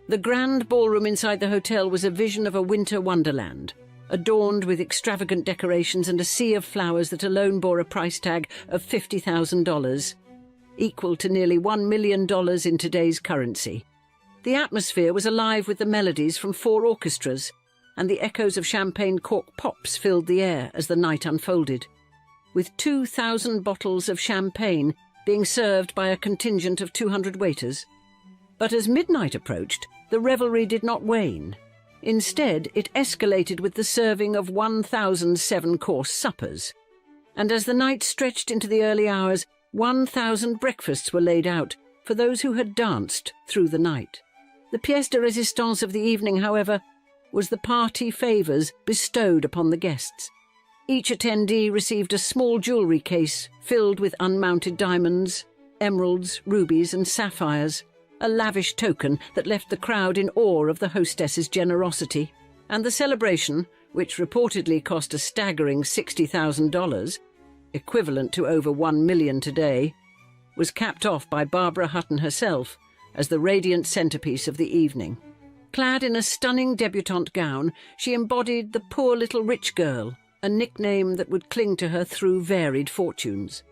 The grand ballroom inside the hotel was a vision of a winter wonderland, adorned with extravagant decorations and a sea of flowers that alone bore a price tag of $50,000, equal to nearly $1 million in today's currency. The atmosphere was alive with the melodies from 4 orchestras, and the echoes of champagne cork pops filled the air as the night unfolded, with 2,000 bottles of champagne being served by a contingent of 200 waiters. But as midnight approached, the revelry did not wane. Instead, it escalated with the serving of 1,000 seven-course suppers. And as the night stretched into the early hours, 1,000 breakfasts were laid out for those who had danced through the night. The pièce de résistance of the evening, however, was the party favours bestowed upon the guests. Each attendee received a small jewellery case filled with unmounted diamonds, emeralds, rubies and sapphires, a lavish token that left the crowd in awe of the hostess's generosity. And the celebration, which reportedly cost a staggering $60,000, equivalent to over $1 million today, was capped off by Barbara Hutton herself as the radiant centrepiece of the evening. Clad in a stunning debutante gown, she embodied the poor little rich girl, a nickname that would cling to her through varied fortunes.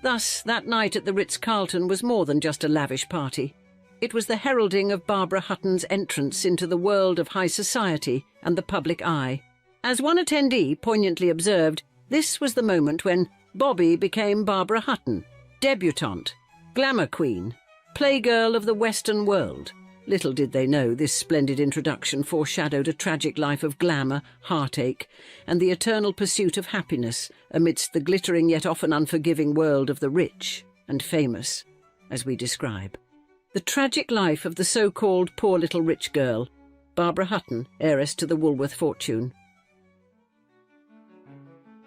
Thus, that night at the Ritz-Carlton was more than just a lavish party. It was the heralding of Barbara Hutton's entrance into the world of high society and the public eye. As one attendee poignantly observed, this was the moment when Bobby became Barbara Hutton, debutante, glamour queen, playgirl of the Western world. Little did they know this splendid introduction foreshadowed a tragic life of glamour, heartache, and the eternal pursuit of happiness amidst the glittering yet often unforgiving world of the rich and famous, as we describe. The tragic life of the so-called poor little rich girl, Barbara Hutton, heiress to the Woolworth fortune.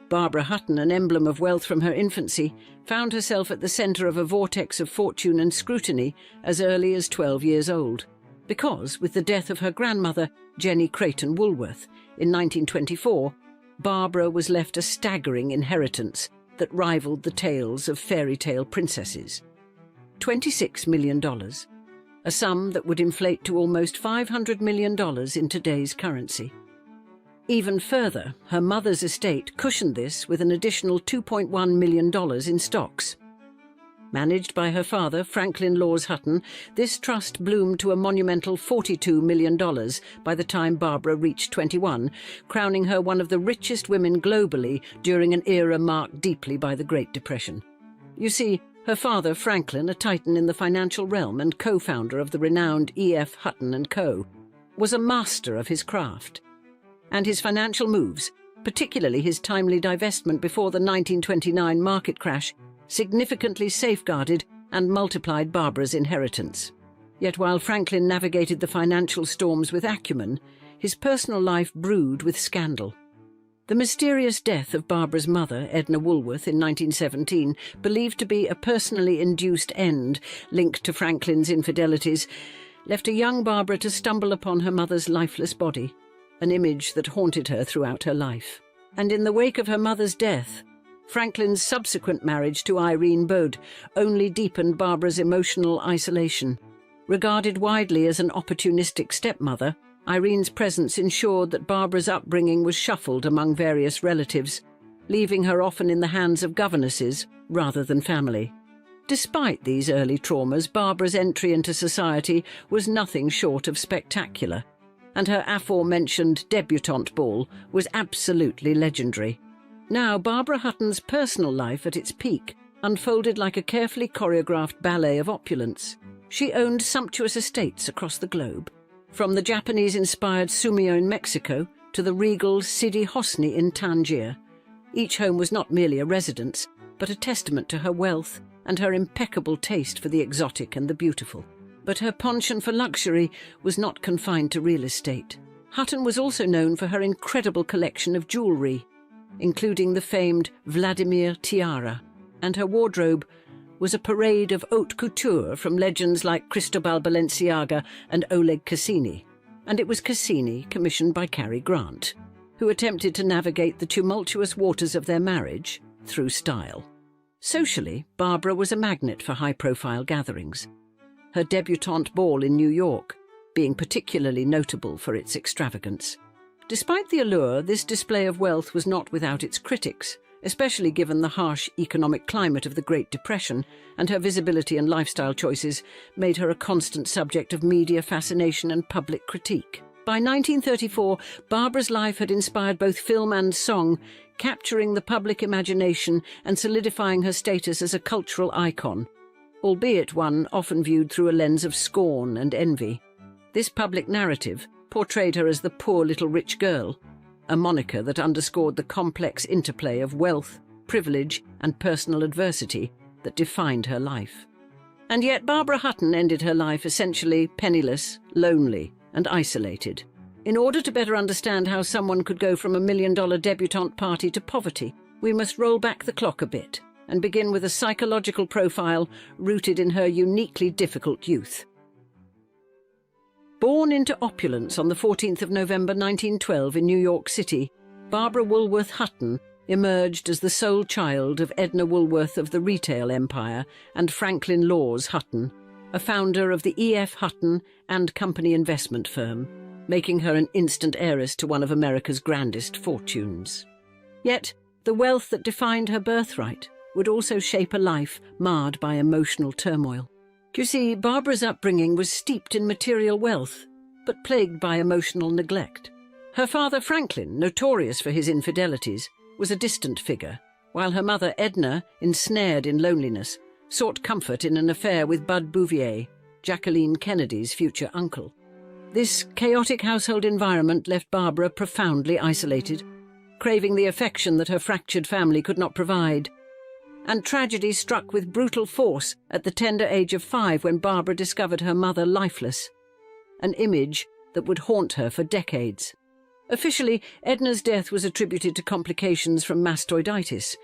Barbara Hutton, an emblem of wealth from her infancy, found herself at the centre of a vortex of fortune and scrutiny as early as 12 years old, because, with the death of her grandmother, Jenny Creighton Woolworth, in 1924, Barbara was left a staggering inheritance that rivalled the tales of fairy tale princesses. $26 million, a sum that would inflate to almost $500 million in today's currency. Even further, her mother's estate cushioned this with an additional $2.1 million in stocks. Managed by her father, Franklin Laws Hutton, this trust bloomed to a monumental $42 million by the time Barbara reached 21, crowning her one of the richest women globally during an era marked deeply by the Great Depression. You see, her father, Franklin, a titan in the financial realm and co-founder of the renowned E.F. Hutton & Co., was a master of his craft. And his financial moves, particularly his timely divestment before the 1929 market crash, significantly safeguarded and multiplied Barbara's inheritance. Yet while Franklin navigated the financial storms with acumen, his personal life brewed with scandal. The mysterious death of Barbara's mother, Edna Woolworth, in 1917, believed to be a personally induced end linked to Franklin's infidelities, left a young Barbara to stumble upon her mother's lifeless body, an image that haunted her throughout her life. And in the wake of her mother's death, Franklin's subsequent marriage to Irene Bode only deepened Barbara's emotional isolation. Regarded widely as an opportunistic stepmother, Irene's presence ensured that Barbara's upbringing was shuffled among various relatives, leaving her often in the hands of governesses rather than family. Despite these early traumas, Barbara's entry into society was nothing short of spectacular, and her aforementioned debutante ball was absolutely legendary. Now, Barbara Hutton's personal life at its peak unfolded like a carefully choreographed ballet of opulence. She owned sumptuous estates across the globe, from the Japanese-inspired Sumio in Mexico to the regal Sidi Hosni in Tangier. Each home was not merely a residence, but a testament to her wealth and her impeccable taste for the exotic and the beautiful. But her penchant for luxury was not confined to real estate. Hutton was also known for her incredible collection of jewellery, including the famed Vladimir tiara, and her wardrobe was a parade of haute couture from legends like Cristobal Balenciaga and Oleg Cassini. And it was Cassini, commissioned by Cary Grant, who attempted to navigate the tumultuous waters of their marriage through style. Socially, Barbara was a magnet for high-profile gatherings, her debutante ball in New York being particularly notable for its extravagance. Despite the allure, this display of wealth was not without its critics, especially given the harsh economic climate of the Great Depression, and her visibility and lifestyle choices made her a constant subject of media fascination and public critique. By 1934, Barbara's life had inspired both film and song, capturing the public imagination and solidifying her status as a cultural icon, albeit one often viewed through a lens of scorn and envy. This public narrative portrayed her as the poor little rich girl, a moniker that underscored the complex interplay of wealth, privilege, and personal adversity that defined her life. And yet Barbara Hutton ended her life essentially penniless, lonely, and isolated. In order to better understand how someone could go from $1 million debutante party to poverty, we must roll back the clock a bit and begin with a psychological profile rooted in her uniquely difficult youth. Born into opulence on the 14th of November 1912 in New York City, Barbara Woolworth Hutton emerged as the sole child of Edna Woolworth of the retail empire and Franklin Laws Hutton, a founder of the E.F. Hutton and Company investment firm, making her an instant heiress to one of America's grandest fortunes. Yet, the wealth that defined her birthright would also shape a life marred by emotional turmoil. You see, Barbara's upbringing was steeped in material wealth, but plagued by emotional neglect. Her father, Franklin, notorious for his infidelities, was a distant figure, while her mother, Edna, ensnared in loneliness, sought comfort in an affair with Bud Bouvier, Jacqueline Kennedy's future uncle. This chaotic household environment left Barbara profoundly isolated, craving the affection that her fractured family could not provide. And tragedy struck with brutal force at the tender age of 5 when Barbara discovered her mother lifeless, an image that would haunt her for decades. Officially, Edna's death was attributed to complications from mastoiditis,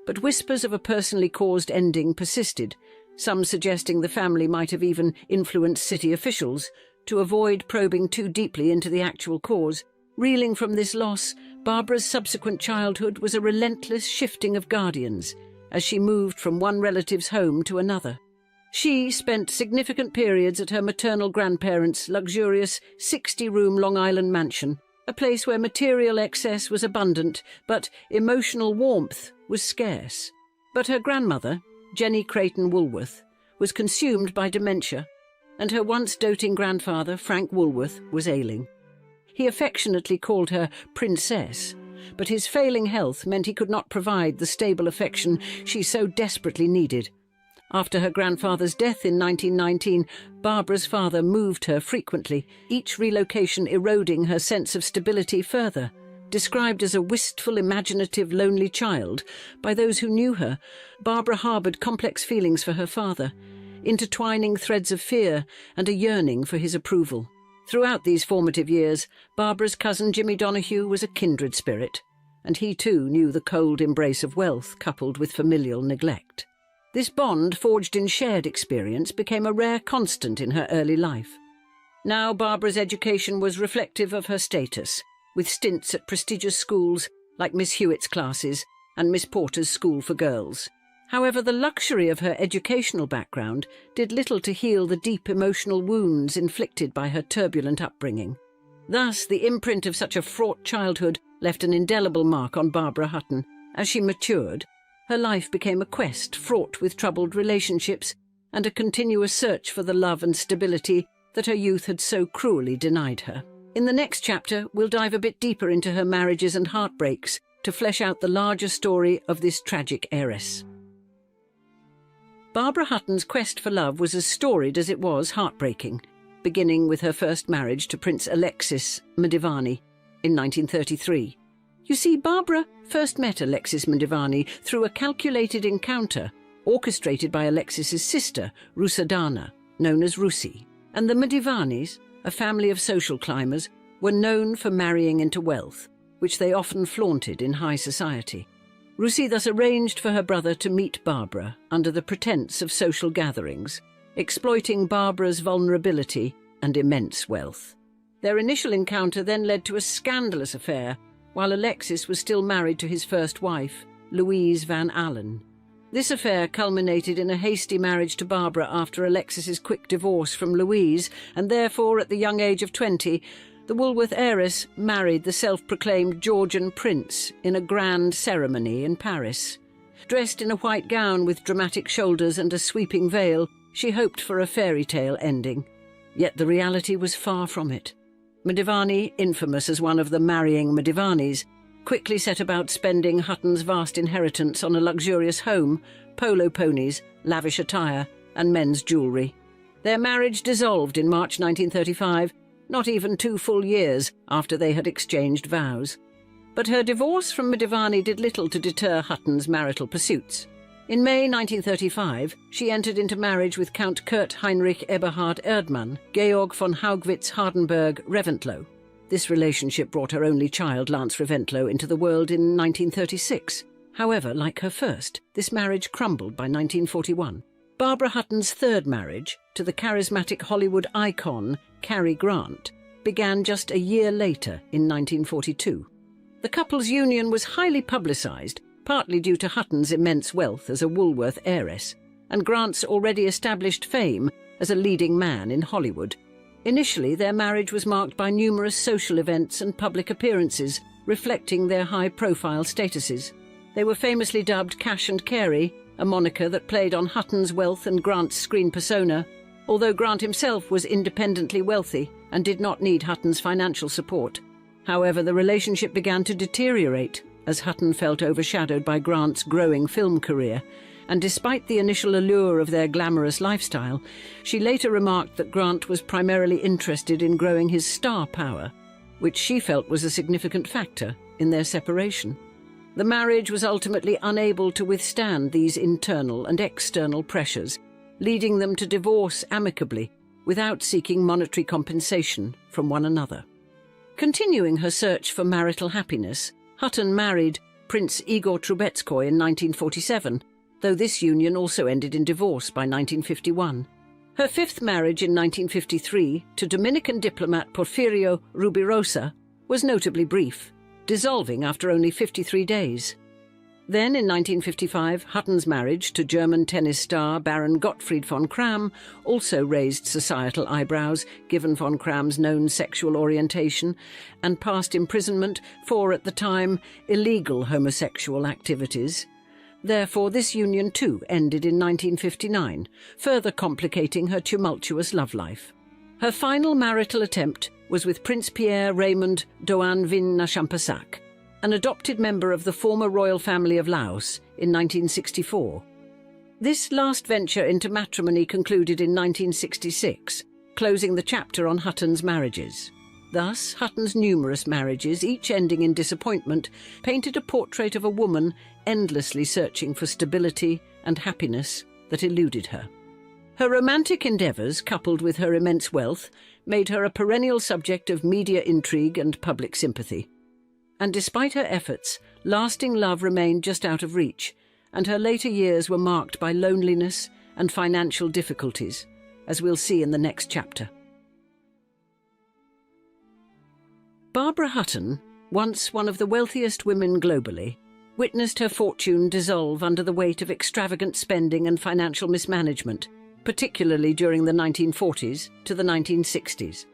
but whispers of a personally caused ending persisted, some suggesting the family might have even influenced city officials to avoid probing too deeply into the actual cause. Reeling from this loss, Barbara's subsequent childhood was a relentless shifting of guardians as she moved from one relative's home to another. She spent significant periods at her maternal grandparents' luxurious 60-room Long Island mansion, a place where material excess was abundant, but emotional warmth was scarce. But her grandmother, Jenny Creighton Woolworth, was consumed by dementia, and her once doting grandfather, Frank Woolworth, was ailing. He affectionately called her Princess, but his failing health meant he could not provide the stable affection she so desperately needed. After her grandfather's death in 1919, Barbara's father moved her frequently, each relocation eroding her sense of stability further. Described as a wistful, imaginative, lonely child by those who knew her, Barbara harboured complex feelings for her father, intertwining threads of fear and a yearning for his approval. Throughout these formative years, Barbara's cousin Jimmy Donahue was a kindred spirit, and he too knew the cold embrace of wealth coupled with familial neglect. This bond, forged in shared experience, became a rare constant in her early life. Now Barbara's education was reflective of her status, with stints at prestigious schools like Miss Hewitt's classes and Miss Porter's School for Girls. However, the luxury of her educational background did little to heal the deep emotional wounds inflicted by her turbulent upbringing. Thus, the imprint of such a fraught childhood left an indelible mark on Barbara Hutton. As she matured, her life became a quest fraught with troubled relationships and a continuous search for the love and stability that her youth had so cruelly denied her. In the next chapter, we'll dive a bit deeper into her marriages and heartbreaks to flesh out the larger story of this tragic heiress. Barbara Hutton's quest for love was as storied as it was heartbreaking, beginning with her first marriage to Prince Alexis Mdivani in 1933. You see, Barbara first met Alexis Mdivani through a calculated encounter orchestrated by Alexis's sister, Rusadana, known as Rusi. And the Mdivanis, a family of social climbers, were known for marrying into wealth, which they often flaunted in high society. Rusi thus arranged for her brother to meet Barbara under the pretense of social gatherings, exploiting Barbara's vulnerability and immense wealth. Their initial encounter then led to a scandalous affair, while Alexis was still married to his first wife, Louise Van Allen. This affair culminated in a hasty marriage to Barbara after Alexis's quick divorce from Louise, and therefore, at the young age of 20, the Woolworth heiress married the self-proclaimed Georgian prince in a grand ceremony in Paris. Dressed in a white gown with dramatic shoulders and a sweeping veil, she hoped for a fairy tale ending. Yet the reality was far from it. Madivani, infamous as one of the marrying Madivanis, quickly set about spending Hutton's vast inheritance on a luxurious home, polo ponies, lavish attire, and men's jewellery. Their marriage dissolved in March 1935, not even 2 full years after they had exchanged vows. But her divorce from Madivani did little to deter Hutton's marital pursuits. In May 1935, she entered into marriage with Count Kurt Heinrich Eberhard Erdmann, Georg von Haugwitz-Hardenberg-Reventlow. This relationship brought her only child, Lance Reventlow, into the world in 1936. However, like her first, this marriage crumbled by 1941. Barbara Hutton's third marriage, to the charismatic Hollywood icon Cary Grant, began just a year later in 1942. The couple's union was highly publicised, partly due to Hutton's immense wealth as a Woolworth heiress, and Grant's already established fame as a leading man in Hollywood. Initially, their marriage was marked by numerous social events and public appearances, reflecting their high-profile statuses. They were famously dubbed Cash and Carey, a moniker that played on Hutton's wealth and Grant's screen persona, although Grant himself was independently wealthy and did not need Hutton's financial support. However, the relationship began to deteriorate as Hutton felt overshadowed by Grant's growing film career, and despite the initial allure of their glamorous lifestyle, she later remarked that Grant was primarily interested in growing his star power, which she felt was a significant factor in their separation. The marriage was ultimately unable to withstand these internal and external pressures, leading them to divorce amicably without seeking monetary compensation from one another. Continuing her search for marital happiness, Hutton married Prince Igor Trubetskoy in 1947, though this union also ended in divorce by 1951. Her fifth marriage in 1953 to Dominican diplomat Porfirio Rubirosa was notably brief, dissolving after only 53 days. Then, in 1955, Hutton's marriage to German tennis star Baron Gottfried von Cramm also raised societal eyebrows, given von Cramm's known sexual orientation and past imprisonment for, at the time, illegal homosexual activities. Therefore, this union too ended in 1959, further complicating her tumultuous love life. Her final marital attempt was with Prince Pierre Raymond Doan Vin Champasak, an adopted member of the former royal family of Laos, in 1964. This last venture into matrimony concluded in 1966, closing the chapter on Hutton's marriages. Thus, Hutton's numerous marriages, each ending in disappointment, painted a portrait of a woman endlessly searching for stability and happiness that eluded her. Her romantic endeavours, coupled with her immense wealth, made her a perennial subject of media intrigue and public sympathy. And despite her efforts, lasting love remained just out of reach, and her later years were marked by loneliness and financial difficulties, as we'll see in the next chapter. Barbara Hutton, once one of the wealthiest women globally, witnessed her fortune dissolve under the weight of extravagant spending and financial mismanagement, particularly during the 1940s to the 1960s.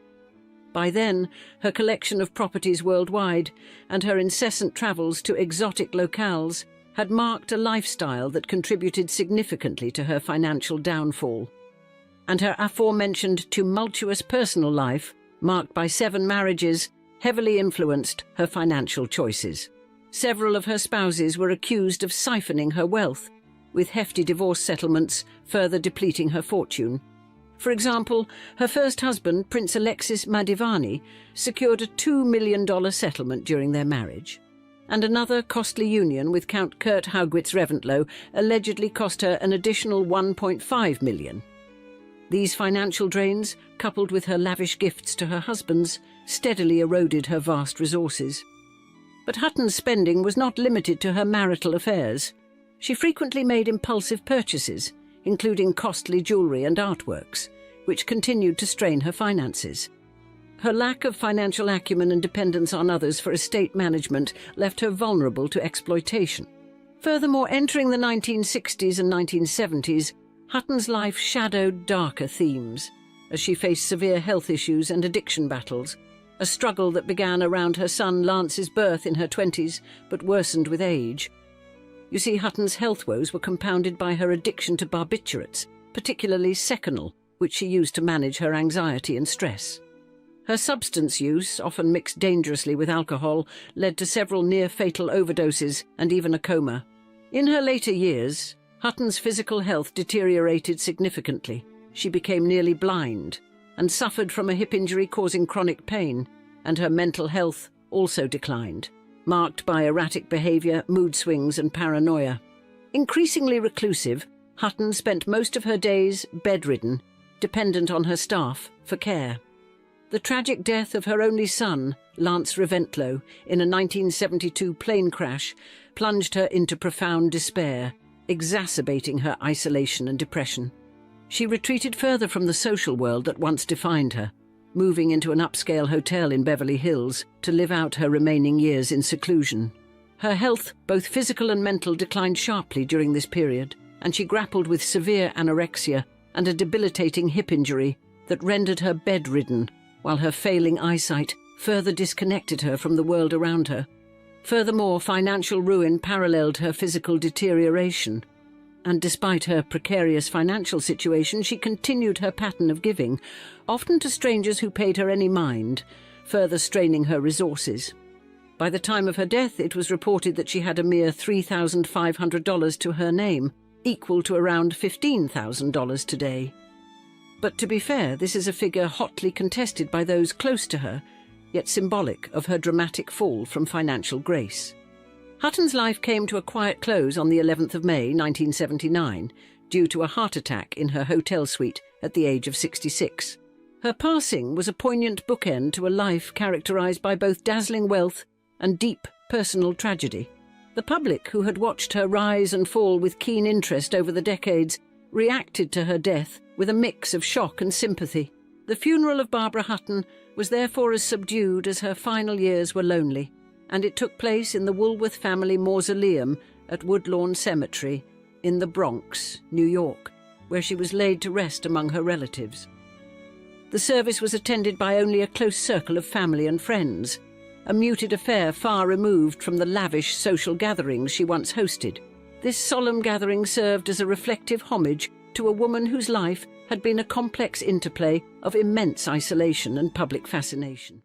By then, her collection of properties worldwide and her incessant travels to exotic locales had marked a lifestyle that contributed significantly to her financial downfall. And her aforementioned tumultuous personal life, marked by 7 marriages, heavily influenced her financial choices. Several of her spouses were accused of siphoning her wealth, with hefty divorce settlements further depleting her fortune. For example, her first husband, Prince Alexis Madivani, secured a $2 million settlement during their marriage, and another costly union with Count Kurt Haugwitz-Reventlow allegedly cost her an additional $1.5 million. These financial drains, coupled with her lavish gifts to her husbands, steadily eroded her vast resources. But Hutton's spending was not limited to her marital affairs. She frequently made impulsive purchases, including costly jewellery and artworks, which continued to strain her finances. Her lack of financial acumen and dependence on others for estate management left her vulnerable to exploitation. Furthermore, entering the 1960s and 1970s, Hutton's life shadowed darker themes, as she faced severe health issues and addiction battles, a struggle that began around her son Lance's birth in her 20s, but worsened with age. You see, Hutton's health woes were compounded by her addiction to barbiturates, particularly Seconal, which she used to manage her anxiety and stress. Her substance use, often mixed dangerously with alcohol, led to several near-fatal overdoses and even a coma. In her later years, Hutton's physical health deteriorated significantly. She became nearly blind and suffered from a hip injury causing chronic pain, and her mental health also declined, marked by erratic behaviour, mood swings and paranoia. Increasingly reclusive, Hutton spent most of her days bedridden, dependent on her staff for care. The tragic death of her only son, Lance Reventlow, in a 1972 plane crash, plunged her into profound despair, exacerbating her isolation and depression. She retreated further from the social world that once defined her, moving into an upscale hotel in Beverly Hills to live out her remaining years in seclusion. Her health, both physical and mental, declined sharply during this period, and she grappled with severe anorexia and a debilitating hip injury that rendered her bedridden, while her failing eyesight further disconnected her from the world around her. Furthermore, financial ruin paralleled her physical deterioration, and despite her precarious financial situation, she continued her pattern of giving, often to strangers who paid her any mind, further straining her resources. By the time of her death, it was reported that she had a mere $3,500 to her name, equal to around $15,000 today. But to be fair, this is a figure hotly contested by those close to her, yet symbolic of her dramatic fall from financial grace. Hutton's life came to a quiet close on the 11th of May 1979 due to a heart attack in her hotel suite at the age of 66. Her passing was a poignant bookend to a life characterized by both dazzling wealth and deep personal tragedy. The public, who had watched her rise and fall with keen interest over the decades, reacted to her death with a mix of shock and sympathy. The funeral of Barbara Hutton was therefore as subdued as her final years were lonely, and it took place in the Woolworth family mausoleum at Woodlawn Cemetery in the Bronx, New York, where she was laid to rest among her relatives. The service was attended by only a close circle of family and friends, a muted affair far removed from the lavish social gatherings she once hosted. This solemn gathering served as a reflective homage to a woman whose life had been a complex interplay of immense isolation and public fascination.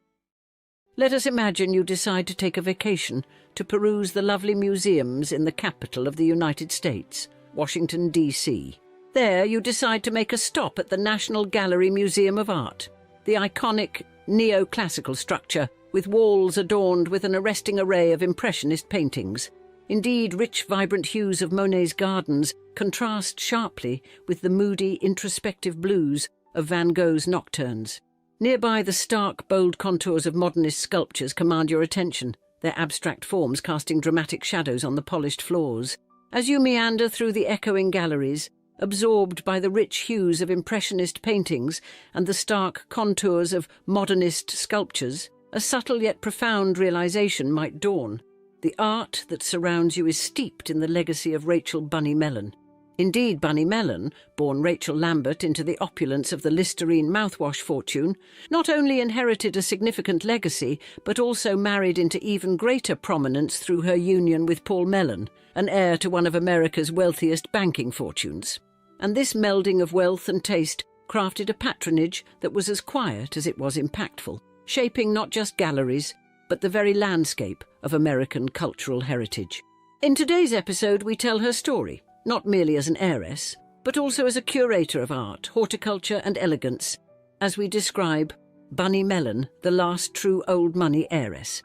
Let us imagine you decide to take a vacation to peruse the lovely museums in the capital of the United States, Washington, D.C. There you decide to make a stop at the National Gallery Museum of Art, the iconic neoclassical structure with walls adorned with an arresting array of impressionist paintings. Indeed, rich, vibrant hues of Monet's gardens contrast sharply with the moody, introspective blues of Van Gogh's nocturnes. Nearby, the stark, bold contours of modernist sculptures command your attention, their abstract forms casting dramatic shadows on the polished floors. As you meander through the echoing galleries, absorbed by the rich hues of impressionist paintings and the stark contours of modernist sculptures, a subtle yet profound realization might dawn. The art that surrounds you is steeped in the legacy of Rachel "Bunny" Mellon. Indeed, Bunny Mellon, born Rachel Lambert into the opulence of the Listerine mouthwash fortune, not only inherited a significant legacy, but also married into even greater prominence through her union with Paul Mellon, an heir to one of America's wealthiest banking fortunes. And this melding of wealth and taste crafted a patronage that was as quiet as it was impactful, shaping not just galleries, but the very landscape of American cultural heritage. In today's episode, we tell her story, not merely as an heiress, but also as a curator of art, horticulture and elegance, as we describe Bunny Mellon, the last true old money heiress.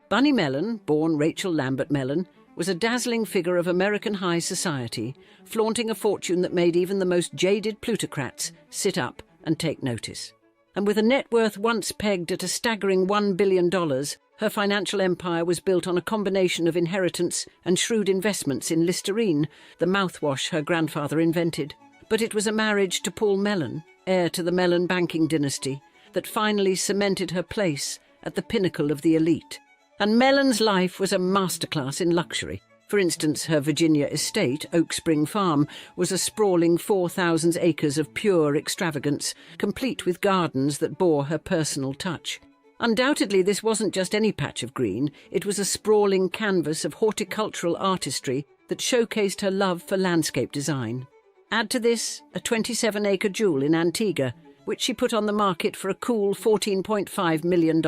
Bunny Mellon, born Rachel Lambert Mellon, was a dazzling figure of American high society, flaunting a fortune that made even the most jaded plutocrats sit up and take notice. And with a net worth once pegged at a staggering $1 billion, her financial empire was built on a combination of inheritance and shrewd investments in Listerine, the mouthwash her grandfather invented. But it was a marriage to Paul Mellon, heir to the Mellon banking dynasty, that finally cemented her place at the pinnacle of the elite. And Mellon's life was a masterclass in luxury. For instance, her Virginia estate, Oak Spring Farm, was a sprawling 4,000 acres of pure extravagance, complete with gardens that bore her personal touch. Undoubtedly, this wasn't just any patch of green, it was a sprawling canvas of horticultural artistry that showcased her love for landscape design. Add to this a 27-acre jewel in Antigua, which she put on the market for a cool $14.5 million.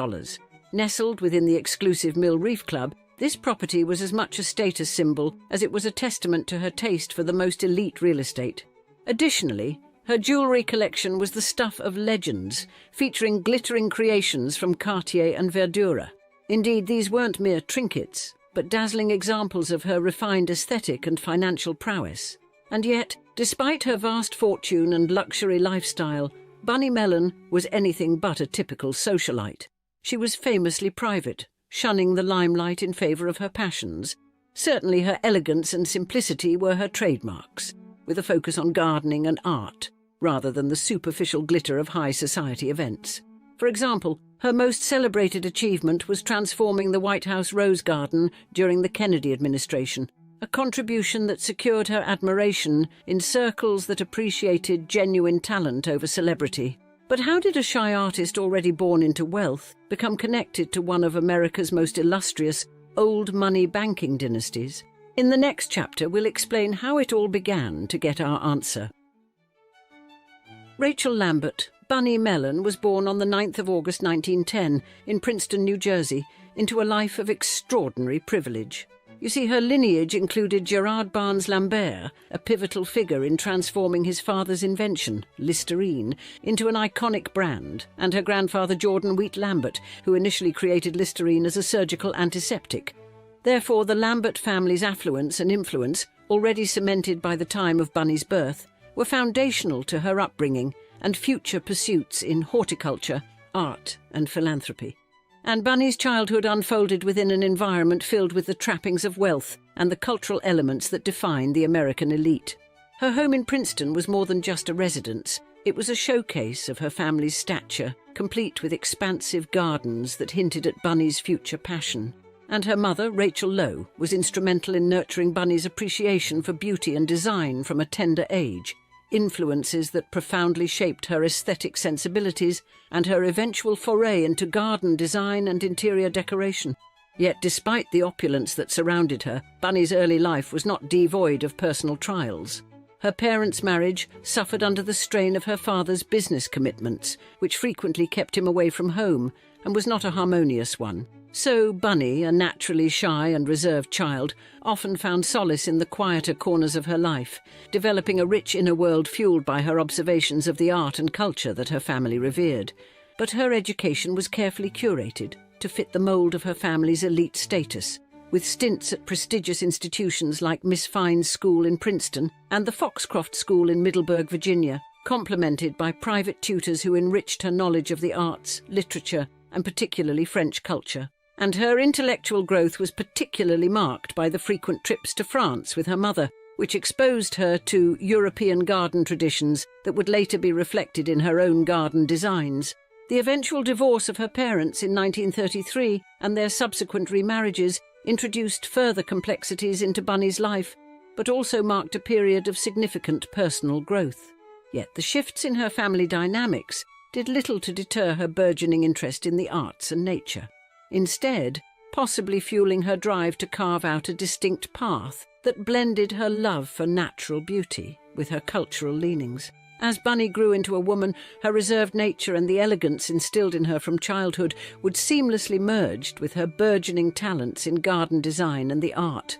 Nestled within the exclusive Mill Reef Club, this property was as much a status symbol as it was a testament to her taste for the most elite real estate. Additionally, her jewellery collection was the stuff of legends, featuring glittering creations from Cartier and Verdura. Indeed, these weren't mere trinkets, but dazzling examples of her refined aesthetic and financial prowess. And yet, despite her vast fortune and luxury lifestyle, Bunny Mellon was anything but a typical socialite. She was famously private, shunning the limelight in favour of her passions. Certainly her elegance and simplicity were her trademarks, with a focus on gardening and art, rather than the superficial glitter of high society events. For example, her most celebrated achievement was transforming the White House Rose Garden during the Kennedy administration, a contribution that secured her admiration in circles that appreciated genuine talent over celebrity. But how did a shy artist already born into wealth become connected to one of America's most illustrious old money banking dynasties? In the next chapter, we'll explain how it all began to get our answer. Rachel Lambert, Bunny Mellon, was born on the 9th of August 1910 in Princeton, New Jersey, into a life of extraordinary privilege. You see, her lineage included Gerard Barnes Lambert, a pivotal figure in transforming his father's invention, Listerine, into an iconic brand, and her grandfather Jordan Wheat Lambert, who initially created Listerine as a surgical antiseptic. Therefore, the Lambert family's affluence and influence, already cemented by the time of Bunny's birth, were foundational to her upbringing and future pursuits in horticulture, art and philanthropy. And Bunny's childhood unfolded within an environment filled with the trappings of wealth and the cultural elements that define the American elite. Her home in Princeton was more than just a residence. It was a showcase of her family's stature, complete with expansive gardens that hinted at Bunny's future passion. And her mother, Rachel Lowe, was instrumental in nurturing Bunny's appreciation for beauty and design from a tender age, influences that profoundly shaped her aesthetic sensibilities and her eventual foray into garden design and interior decoration. Yet despite the opulence that surrounded her, Bunny's early life was not devoid of personal trials. Her parents' marriage suffered under the strain of her father's business commitments, which frequently kept him away from home, and was not a harmonious one. So Bunny, a naturally shy and reserved child, often found solace in the quieter corners of her life, developing a rich inner world fueled by her observations of the art and culture that her family revered. But her education was carefully curated to fit the mould of her family's elite status, with stints at prestigious institutions like Miss Fine's School in Princeton and the Foxcroft School in Middleburg, Virginia, complemented by private tutors who enriched her knowledge of the arts, literature, and particularly French culture. And her intellectual growth was particularly marked by the frequent trips to France with her mother, which exposed her to European garden traditions that would later be reflected in her own garden designs. The eventual divorce of her parents in 1933 and their subsequent remarriages introduced further complexities into Bunny's life, but also marked a period of significant personal growth. Yet the shifts in her family dynamics did little to deter her burgeoning interest in the arts and nature. Instead, possibly fueling her drive to carve out a distinct path that blended her love for natural beauty with her cultural leanings. As Bunny grew into a woman, her reserved nature and the elegance instilled in her from childhood would seamlessly merge with her burgeoning talents in garden design and the art.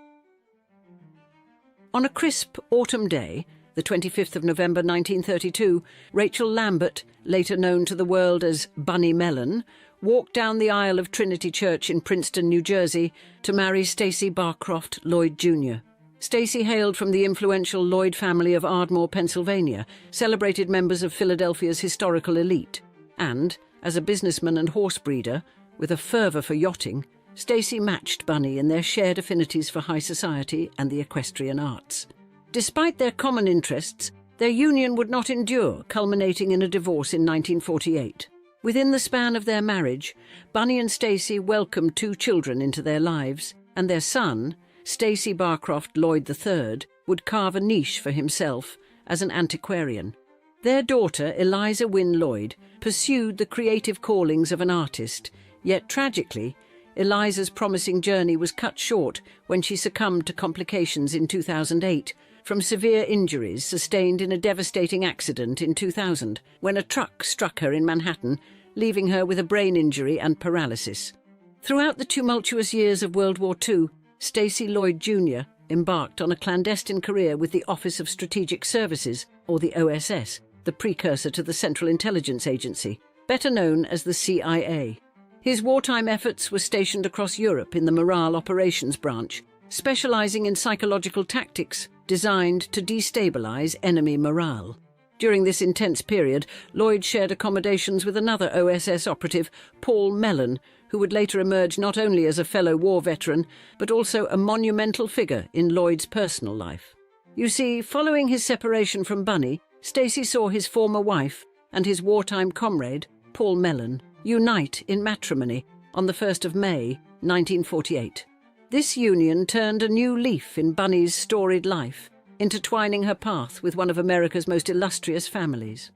On a crisp autumn day, the 25th of November 1932, Rachel Lambert, later known to the world as Bunny Mellon, walked down the aisle of Trinity Church in Princeton, New Jersey, to marry Stacy Barcroft Lloyd Jr. Stacy hailed from the influential Lloyd family of Ardmore, Pennsylvania, celebrated members of Philadelphia's historical elite. And, as a businessman and horse breeder, with a fervour for yachting, Stacy matched Bunny in their shared affinities for high society and the equestrian arts. Despite their common interests, their union would not endure, culminating in a divorce in 1948. Within the span of their marriage, Bunny and Stacy welcomed 2 children into their lives, and their son, Stacy Barcroft Lloyd III, would carve a niche for himself as an antiquarian. Their daughter, Eliza Wynne Lloyd, pursued the creative callings of an artist, yet tragically, Eliza's promising journey was cut short when she succumbed to complications in 2008, from severe injuries sustained in a devastating accident in 2000 when a truck struck her in Manhattan, leaving her with a brain injury and paralysis. Throughout the tumultuous years of World War II, Stacey Lloyd Jr. embarked on a clandestine career with the Office of Strategic Services, or the OSS, the precursor to the Central Intelligence Agency, better known as the CIA. His wartime efforts were stationed across Europe in the Morale Operations Branch, specializing in psychological tactics designed to destabilize enemy morale. During this intense period, Lloyd shared accommodations with another OSS operative, Paul Mellon, who would later emerge not only as a fellow war veteran, but also a monumental figure in Lloyd's personal life. You see, following his separation from Bunny, Stacey saw his former wife and his wartime comrade, Paul Mellon, unite in matrimony on the 1st of May, 1948. This union turned a new leaf in Bunny's storied life, intertwining her path with one of America's most illustrious families.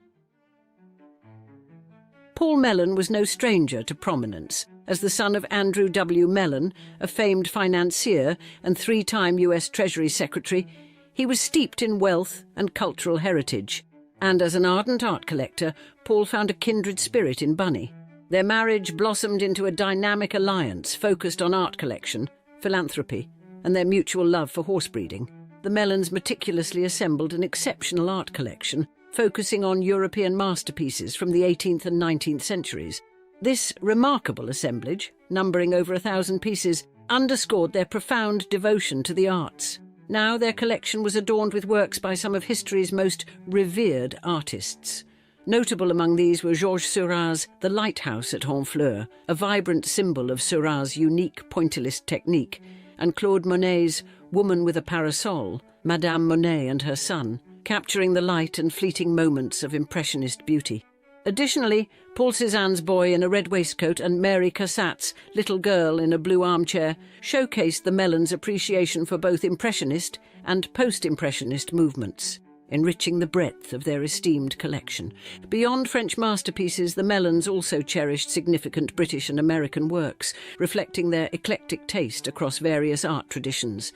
Paul Mellon was no stranger to prominence. As the son of Andrew W. Mellon, a famed financier and three-time U.S. Treasury Secretary, he was steeped in wealth and cultural heritage, and as an ardent art collector, Paul found a kindred spirit in Bunny. Their marriage blossomed into a dynamic alliance focused on art collection, philanthropy, and their mutual love for horse breeding. The Mellons meticulously assembled an exceptional art collection, focusing on European masterpieces from the 18th and 19th centuries. This remarkable assemblage, numbering over 1,000 pieces, underscored their profound devotion to the arts. Now their collection was adorned with works by some of history's most revered artists. Notable among these were Georges Seurat's The Lighthouse at Honfleur, a vibrant symbol of Seurat's unique pointillist technique, and Claude Monet's Woman with a Parasol, Madame Monet and Her Son, capturing the light and fleeting moments of impressionist beauty. Additionally, Paul Cézanne's Boy in a Red Waistcoat and Mary Cassatt's Little Girl in a Blue Armchair showcased the Mellons' appreciation for both Impressionist and post-Impressionist movements, enriching the breadth of their esteemed collection. Beyond French masterpieces, the Mellons also cherished significant British and American works, reflecting their eclectic taste across various art traditions.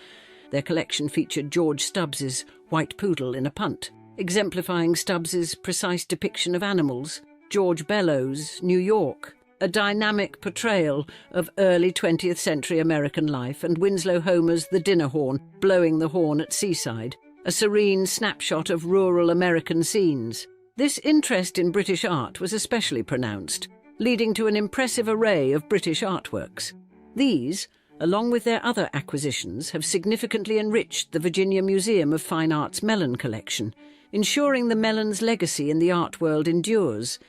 Their collection featured George Stubbs's White Poodle in a Punt, exemplifying Stubbs's precise depiction of animals, George Bellows' New York, a dynamic portrayal of early 20th century American life, and Winslow Homer's The Dinner Horn, blowing the horn at Seaside, a serene snapshot of rural American scenes. This interest in British art was especially pronounced, leading to an impressive array of British artworks. These, along with their other acquisitions, have significantly enriched the Virginia Museum of Fine Arts Mellon collection, ensuring the Mellons' legacy in the art world endures,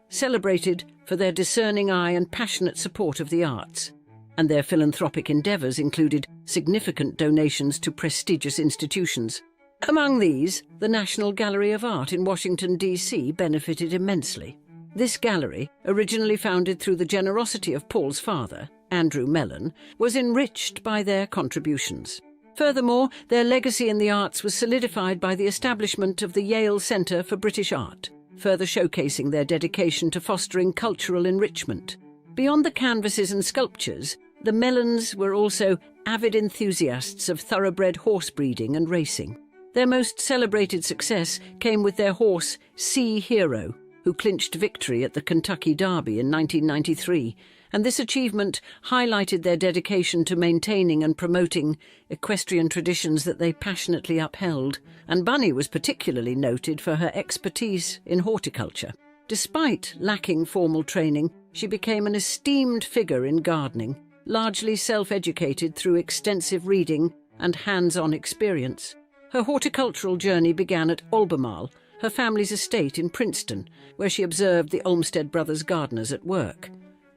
celebrated for their discerning eye and passionate support of the arts. And their philanthropic endeavours included significant donations to prestigious institutions. Among these, the National Gallery of Art in Washington, D.C. benefited immensely. This gallery, originally founded through the generosity of Paul's father, Andrew Mellon, was enriched by their contributions. Furthermore, their legacy in the arts was solidified by the establishment of the Yale Centre for British Art, further showcasing their dedication to fostering cultural enrichment. Beyond the canvases and sculptures, the Mellons were also avid enthusiasts of thoroughbred horse breeding and racing. Their most celebrated success came with their horse, Sea Hero, who clinched victory at the Kentucky Derby in 1993, and this achievement highlighted their dedication to maintaining and promoting equestrian traditions that they passionately upheld. And Bunny was particularly noted for her expertise in horticulture. Despite lacking formal training, she became an esteemed figure in gardening, largely self-educated through extensive reading and hands-on experience. Her horticultural journey began at Albemarle, her family's estate in Princeton, where she observed the Olmsted brothers' gardeners at work.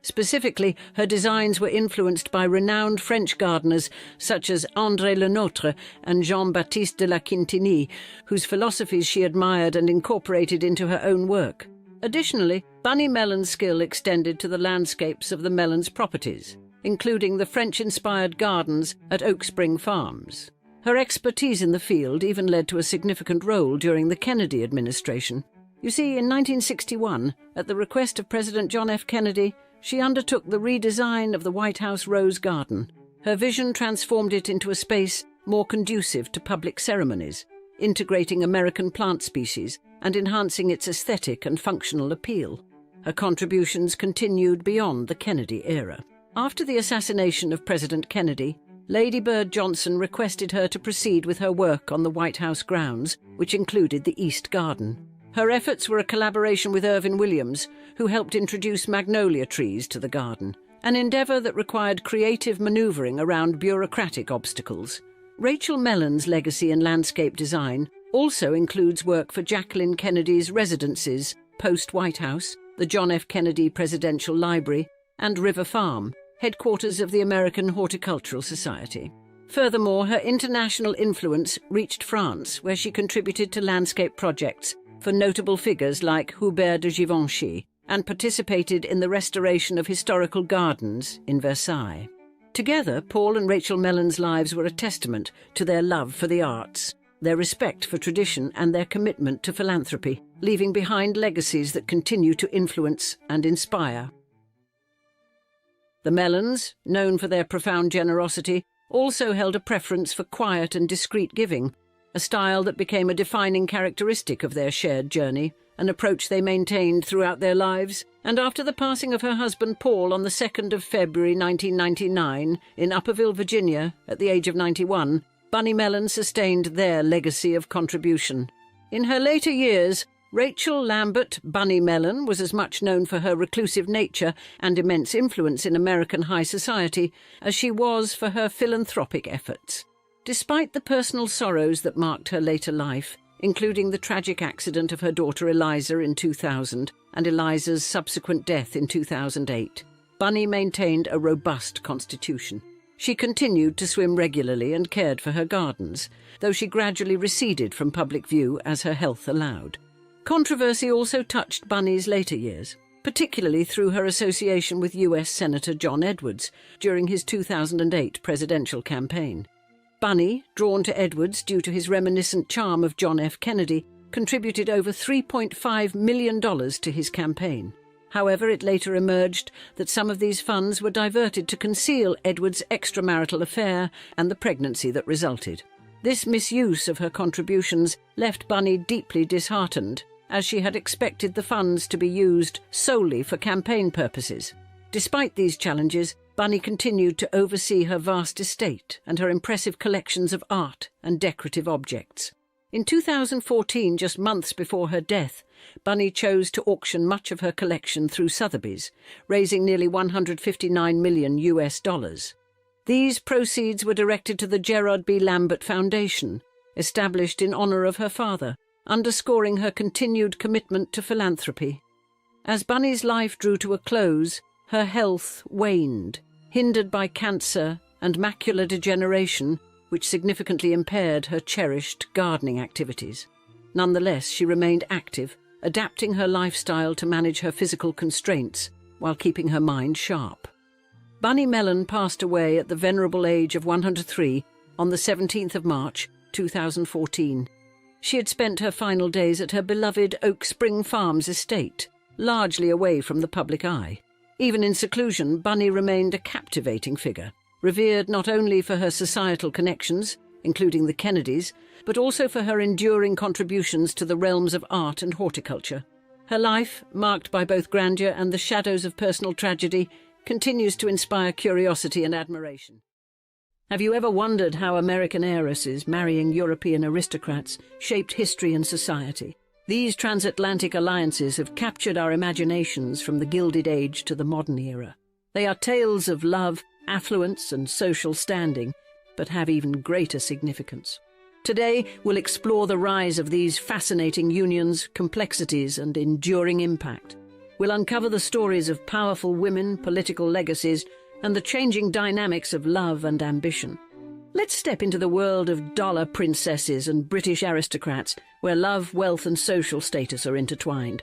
Specifically, her designs were influenced by renowned French gardeners such as André Le Nôtre and Jean-Baptiste de la Quintigny, whose philosophies she admired and incorporated into her own work. Additionally, Bunny Mellon's skill extended to the landscapes of the Mellons' properties, including the French-inspired gardens at Oak Spring Farms. Her expertise in the field even led to a significant role during the Kennedy administration. You see, in 1961, at the request of President John F. Kennedy, she undertook the redesign of the White House Rose Garden. Her vision transformed it into a space more conducive to public ceremonies. integrating American plant species and enhancing its aesthetic and functional appeal. Her contributions continued beyond the Kennedy era. After the assassination of President Kennedy, Lady Bird Johnson requested her to proceed with her work on the White House grounds, which included the East Garden. Her efforts were a collaboration with Irvin Williams, who helped introduce magnolia trees to the garden, an endeavour that required creative manoeuvring around bureaucratic obstacles. Rachel Mellon's legacy in landscape design also includes work for Jacqueline Kennedy's residences, post-White House, the John F. Kennedy Presidential Library, and River Farm, headquarters of the American Horticultural Society. Furthermore, her international influence reached France, where she contributed to landscape projects for notable figures like Hubert de Givenchy, and participated in the restoration of historical gardens in Versailles. Together, Paul and Rachel Mellon's lives were a testament to their love for the arts, their respect for tradition, and their commitment to philanthropy, leaving behind legacies that continue to influence and inspire. The Mellons, known for their profound generosity, also held a preference for quiet and discreet giving, a style that became a defining characteristic of their shared journey, an approach they maintained throughout their lives. And after the passing of her husband Paul on the 2nd of February 1999 in Upperville, Virginia, at the age of 91, Bunny Mellon sustained their legacy of contribution. In her later years, Rachel Lambert Bunny Mellon was as much known for her reclusive nature and immense influence in American high society as she was for her philanthropic efforts. Despite the personal sorrows that marked her later life, including the tragic accident of her daughter Eliza in 2000 and Eliza's subsequent death in 2008, Bunny maintained a robust constitution. She continued to swim regularly and cared for her gardens, though she gradually receded from public view as her health allowed. Controversy also touched Bunny's later years, particularly through her association with US Senator John Edwards during his 2008 presidential campaign. Bunny, drawn to Edwards due to his reminiscent charm of John F. Kennedy, contributed over $3.5 million to his campaign. However, it later emerged that some of these funds were diverted to conceal Edwards' extramarital affair and the pregnancy that resulted. This misuse of her contributions left Bunny deeply disheartened, as she had expected the funds to be used solely for campaign purposes. Despite these challenges, Bunny continued to oversee her vast estate and her impressive collections of art and decorative objects. In 2014, just months before her death, Bunny chose to auction much of her collection through Sotheby's, raising nearly $159 million. These proceeds were directed to the Gerard B. Lambert Foundation, established in honor of her father, underscoring her continued commitment to philanthropy. As Bunny's life drew to a close, her health waned, hindered by cancer and macular degeneration, which significantly impaired her cherished gardening activities. Nonetheless, she remained active, adapting her lifestyle to manage her physical constraints while keeping her mind sharp. Bunny Mellon passed away at the venerable age of 103 on the 17th of March, 2014. She had spent her final days at her beloved Oak Spring Farms estate, largely away from the public eye. Even in seclusion, Bunny remained a captivating figure, revered not only for her societal connections, including the Kennedys, but also for her enduring contributions to the realms of art and horticulture. Her life, marked by both grandeur and the shadows of personal tragedy, continues to inspire curiosity and admiration. Have you ever wondered how American heiresses marrying European aristocrats shaped history and society? These transatlantic alliances have captured our imaginations from the Gilded Age to the modern era. They are tales of love, affluence, and social standing, but have even greater significance. Today, we'll explore the rise of these fascinating unions, complexities, and enduring impact. We'll uncover the stories of powerful women, political legacies, and the changing dynamics of love and ambition. Let's step into the world of dollar princesses and British aristocrats, where love, wealth, and social status are intertwined.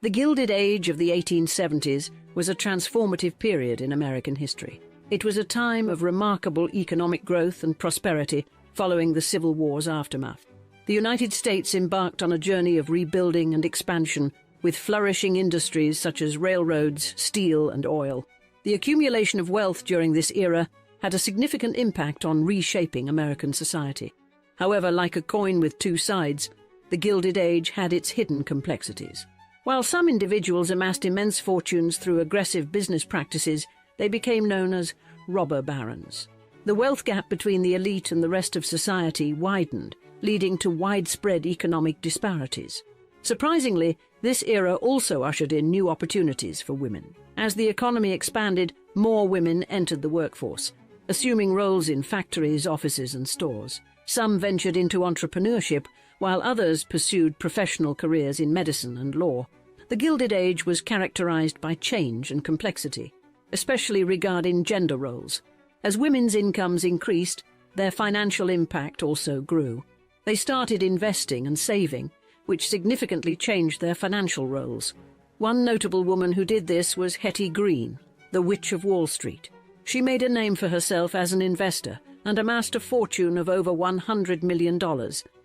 The Gilded Age of the 1870s was a transformative period in American history. It was a time of remarkable economic growth and prosperity following the Civil War's aftermath. The United States embarked on a journey of rebuilding and expansion, with flourishing industries such as railroads, steel, and oil. The accumulation of wealth during this era had a significant impact on reshaping American society. However, like a coin with two sides, the Gilded Age had its hidden complexities. While some individuals amassed immense fortunes through aggressive business practices, they became known as robber barons. The wealth gap between the elite and the rest of society widened, leading to widespread economic disparities. Surprisingly, this era also ushered in new opportunities for women. As the economy expanded, more women entered the workforce, assuming roles in factories, offices, and stores. Some ventured into entrepreneurship, while others pursued professional careers in medicine and law. The Gilded Age was characterized by change and complexity, especially regarding gender roles. As women's incomes increased, their financial impact also grew. They started investing and saving, which significantly changed their financial roles. One notable woman who did this was Hetty Green, the Witch of Wall Street. She made a name for herself as an investor and amassed a fortune of over $100 million,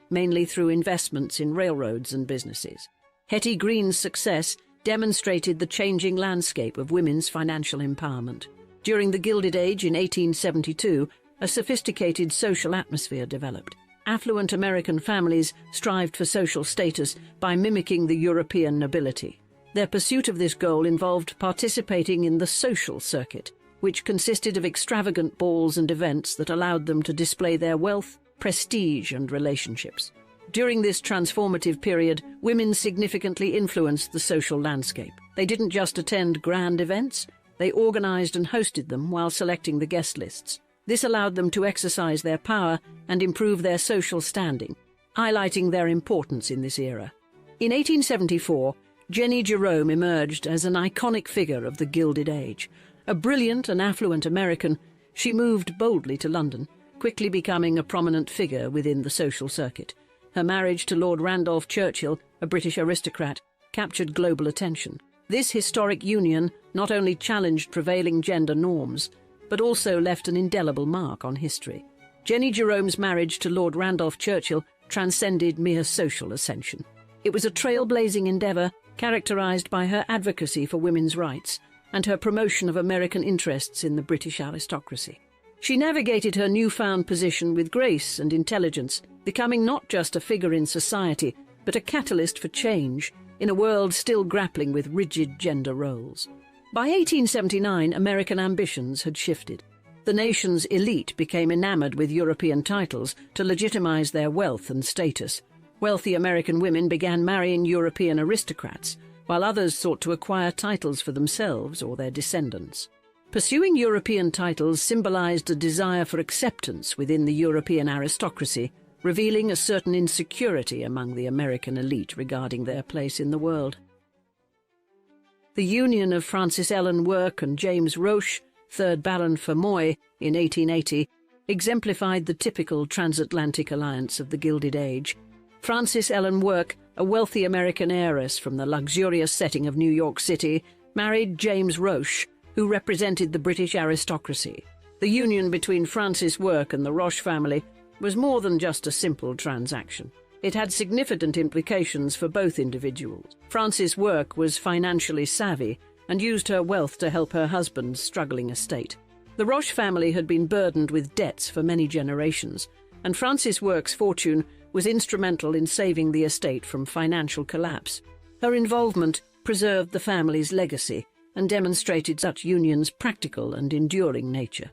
mainly through investments in railroads and businesses. Hetty Green's success demonstrated the changing landscape of women's financial empowerment. During the Gilded Age in 1872, a sophisticated social atmosphere developed. Affluent American families strived for social status by mimicking the European nobility. Their pursuit of this goal involved participating in the social circuit, which consisted of extravagant balls and events that allowed them to display their wealth, prestige, and relationships. During this transformative period, women significantly influenced the social landscape. They didn't just attend grand events, they organized and hosted them while selecting the guest lists. This allowed them to exercise their power and improve their social standing, highlighting their importance in this era. In 1874, Jennie Jerome emerged as an iconic figure of the Gilded Age. A brilliant and affluent American, she moved boldly to London, quickly becoming a prominent figure within the social circuit. Her marriage to Lord Randolph Churchill, a British aristocrat, captured global attention. This historic union not only challenged prevailing gender norms, but also left an indelible mark on history. Jennie Jerome's marriage to Lord Randolph Churchill transcended mere social ascension. It was a trailblazing endeavour characterised by her advocacy for women's rights and her promotion of American interests in the British aristocracy. She navigated her newfound position with grace and intelligence, becoming not just a figure in society, but a catalyst for change in a world still grappling with rigid gender roles. By 1879, American ambitions had shifted. The nation's elite became enamored with European titles to legitimize their wealth and status. Wealthy American women began marrying European aristocrats, while others sought to acquire titles for themselves or their descendants. Pursuing European titles symbolized a desire for acceptance within the European aristocracy, revealing a certain insecurity among the American elite regarding their place in the world. The union of Frances Ellen Work and James Roche, 3rd Baron Fermoy, in 1880, exemplified the typical transatlantic alliance of the Gilded Age. Frances Ellen Work, a wealthy American heiress from the luxurious setting of New York City, married James Roche, who represented the British aristocracy. The union between Frances Work and the Roche family was more than just a simple transaction. It had significant implications for both individuals. Frances Work was financially savvy and used her wealth to help her husband's struggling estate. The Roche family had been burdened with debts for many generations, and Frances Work's fortune was instrumental in saving the estate from financial collapse. Her involvement preserved the family's legacy and demonstrated such union's practical and enduring nature.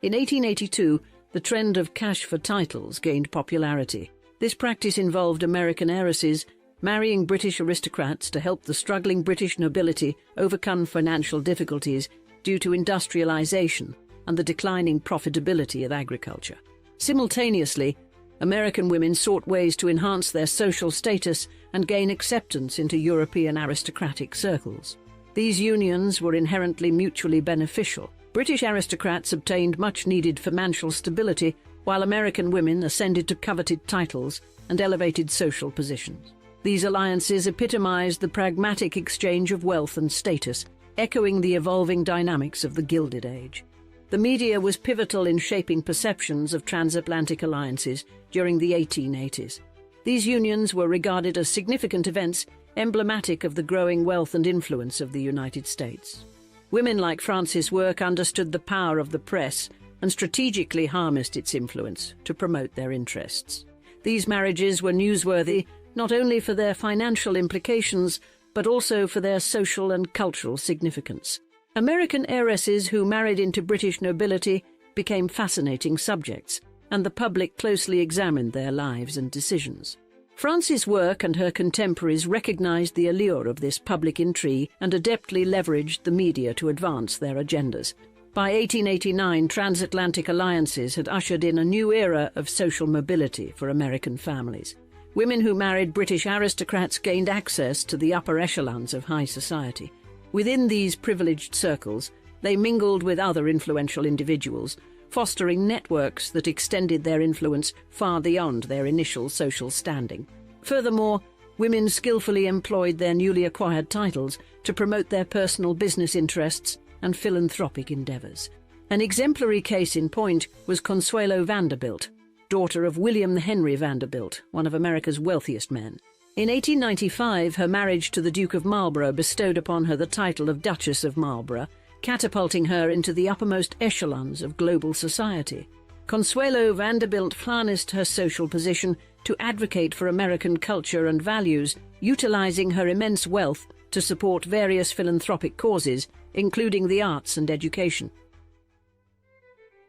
In 1882, the trend of cash for titles gained popularity. This practice involved American heiresses marrying British aristocrats to help the struggling British nobility overcome financial difficulties due to industrialization and the declining profitability of agriculture. Simultaneously, American women sought ways to enhance their social status and gain acceptance into European aristocratic circles. These unions were inherently mutually beneficial. British aristocrats obtained much-needed financial stability, while American women ascended to coveted titles and elevated social positions. These alliances epitomized the pragmatic exchange of wealth and status, echoing the evolving dynamics of the Gilded Age. The media was pivotal in shaping perceptions of transatlantic alliances during the 1880s. These unions were regarded as significant events emblematic of the growing wealth and influence of the United States. Women like Frances Work understood the power of the press and strategically harnessed its influence to promote their interests. These marriages were newsworthy not only for their financial implications, but also for their social and cultural significance. American heiresses who married into British nobility became fascinating subjects, and the public closely examined their lives and decisions. Frances Work and her contemporaries recognized the allure of this public intrigue and adeptly leveraged the media to advance their agendas. By 1889, transatlantic alliances had ushered in a new era of social mobility for American families. Women who married British aristocrats gained access to the upper echelons of high society. Within these privileged circles, they mingled with other influential individuals, fostering networks that extended their influence far beyond their initial social standing. Furthermore, women skillfully employed their newly acquired titles to promote their personal business interests and philanthropic endeavours. An exemplary case in point was Consuelo Vanderbilt, daughter of William Henry Vanderbilt, one of America's wealthiest men. In 1895, her marriage to the Duke of Marlborough bestowed upon her the title of Duchess of Marlborough, catapulting her into the uppermost echelons of global society. Consuelo Vanderbilt harnessed her social position to advocate for American culture and values, utilizing her immense wealth to support various philanthropic causes, including the arts and education.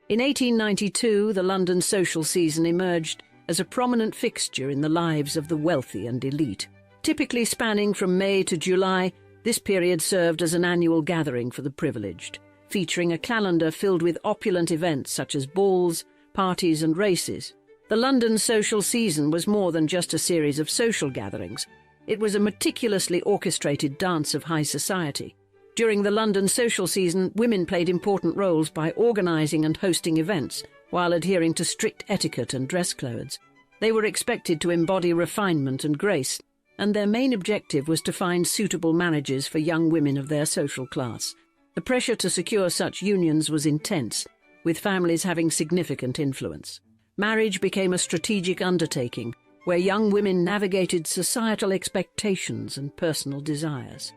In 1892, the London social season emerged as a prominent fixture in the lives of the wealthy and elite. Typically spanning from May to July, this period served as an annual gathering for the privileged, featuring a calendar filled with opulent events such as balls, parties and races. The London social season was more than just a series of social gatherings. It was a meticulously orchestrated dance of high society. During the London social season, women played important roles by organising and hosting events, while adhering to strict etiquette and dress codes. They were expected to embody refinement and grace, and their main objective was to find suitable marriages for young women of their social class. The pressure to secure such unions was intense, with families having significant influence. Marriage became a strategic undertaking, where young women navigated societal expectations and personal desires.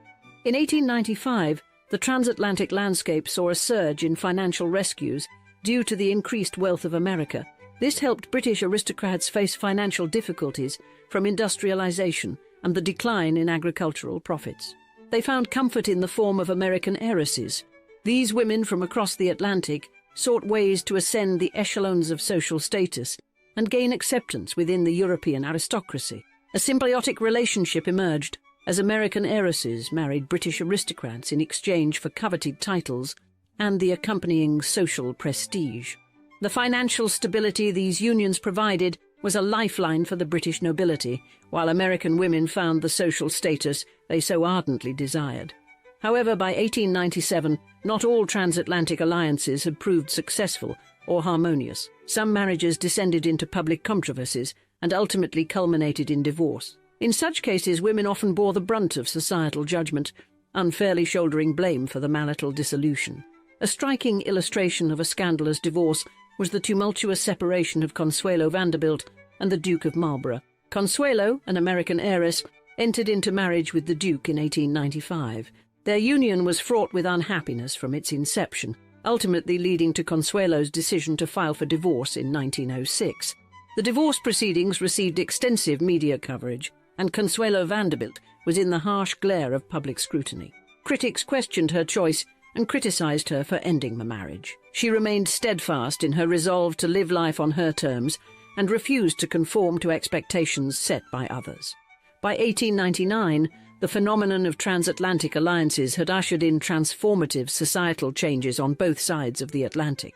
In 1895, the transatlantic landscape saw a surge in financial rescues due to the increased wealth of America. This helped British aristocrats face financial difficulties from industrialization and the decline in agricultural profits. They found comfort in the form of American heiresses. These women from across the Atlantic sought ways to ascend the echelons of social status and gain acceptance within the European aristocracy. A symbiotic relationship emerged as American heiresses married British aristocrats in exchange for coveted titles and the accompanying social prestige. The financial stability these unions provided was a lifeline for the British nobility, while American women found the social status they so ardently desired. However, by 1897, not all transatlantic alliances had proved successful or harmonious. Some marriages descended into public controversies and ultimately culminated in divorce. In such cases, women often bore the brunt of societal judgment, unfairly shouldering blame for the marital dissolution. A striking illustration of a scandalous divorce was the tumultuous separation of Consuelo Vanderbilt and the Duke of Marlborough. Consuelo, an American heiress, entered into marriage with the Duke in 1895. Their union was fraught with unhappiness from its inception, ultimately leading to Consuelo's decision to file for divorce in 1906. The divorce proceedings received extensive media coverage, and Consuelo Vanderbilt was in the harsh glare of public scrutiny. Critics questioned her choice and criticized her for ending the marriage. She remained steadfast in her resolve to live life on her terms and refused to conform to expectations set by others. By 1899, the phenomenon of transatlantic alliances had ushered in transformative societal changes on both sides of the Atlantic.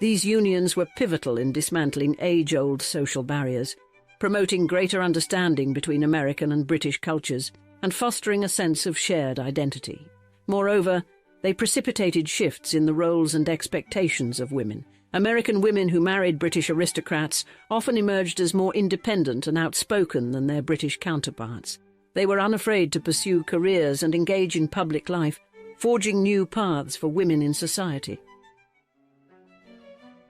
These unions were pivotal in dismantling age-old social barriers, promoting greater understanding between American and British cultures, and fostering a sense of shared identity. Moreover, they precipitated shifts in the roles and expectations of women. American women who married British aristocrats often emerged as more independent and outspoken than their British counterparts. They were unafraid to pursue careers and engage in public life, forging new paths for women in society.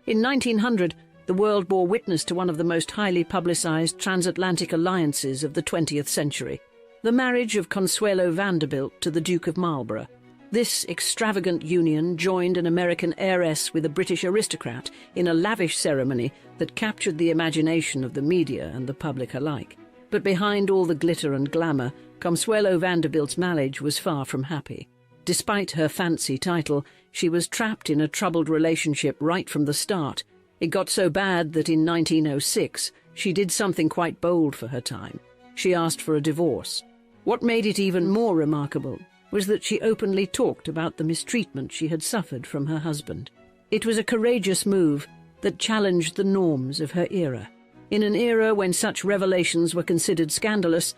In 1900, the world bore witness to one of the most highly publicized transatlantic alliances of the 20th century, the marriage of Consuelo Vanderbilt to the Duke of Marlborough. This extravagant union joined an American heiress with a British aristocrat in a lavish ceremony that captured the imagination of the media and the public alike. But behind all the glitter and glamour, Consuelo Vanderbilt's marriage was far from happy. Despite her fancy title, she was trapped in a troubled relationship right from the start. It got so bad that in 1906, she did something quite bold for her time. She asked for a divorce. What made it even more remarkable was that she openly talked about the mistreatment she had suffered from her husband. It was a courageous move that challenged the norms of her era. In an era when such revelations were considered scandalous,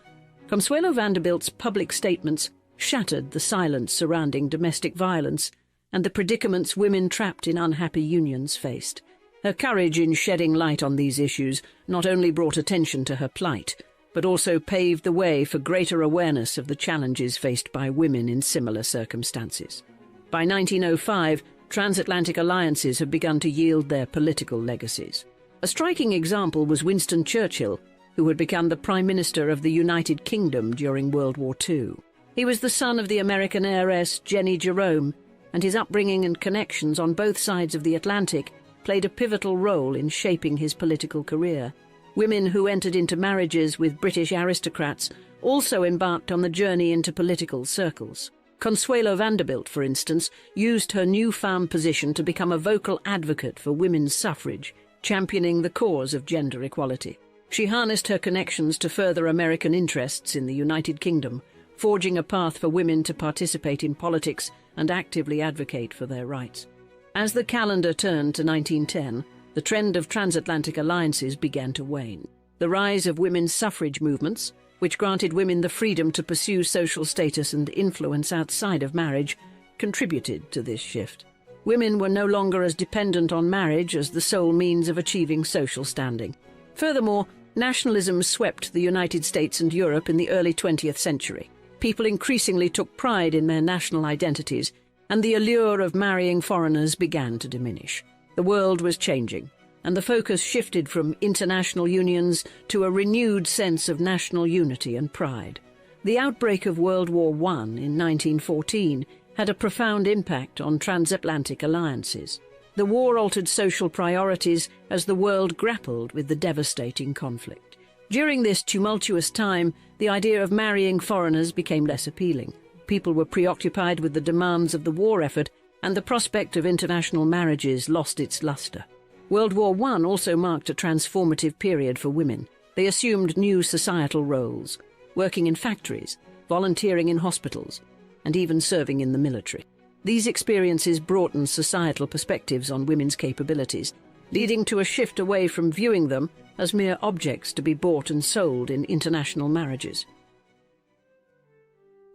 Consuelo Vanderbilt's public statements shattered the silence surrounding domestic violence and the predicaments women trapped in unhappy unions faced. Her courage in shedding light on these issues not only brought attention to her plight, but also paved the way for greater awareness of the challenges faced by women in similar circumstances. By 1905, transatlantic alliances had begun to yield their political legacies. A striking example was Winston Churchill, who had become the Prime Minister of the United Kingdom during World War II. He was the son of the American heiress Jenny Jerome, and his upbringing and connections on both sides of the Atlantic played a pivotal role in shaping his political career. Women who entered into marriages with British aristocrats also embarked on the journey into political circles. Consuelo Vanderbilt, for instance, used her newfound position to become a vocal advocate for women's suffrage, championing the cause of gender equality. She harnessed her connections to further American interests in the United Kingdom, forging a path for women to participate in politics and actively advocate for their rights. As the calendar turned to 1910, the trend of transatlantic alliances began to wane. The rise of women's suffrage movements, which granted women the freedom to pursue social status and influence outside of marriage, contributed to this shift. Women were no longer as dependent on marriage as the sole means of achieving social standing. Furthermore, nationalism swept the United States and Europe in the early 20th century. People increasingly took pride in their national identities, and the allure of marrying foreigners began to diminish. The world was changing, and the focus shifted from international unions to a renewed sense of national unity and pride. The outbreak of World War I in 1914 had a profound impact on transatlantic alliances. The war altered social priorities as the world grappled with the devastating conflict. During this tumultuous time, the idea of marrying foreigners became less appealing. People were preoccupied with the demands of the war effort, and the prospect of international marriages lost its luster. World War I also marked a transformative period for women. They assumed new societal roles, working in factories, volunteering in hospitals, and even serving in the military. These experiences broadened societal perspectives on women's capabilities, leading to a shift away from viewing them as mere objects to be bought and sold in international marriages.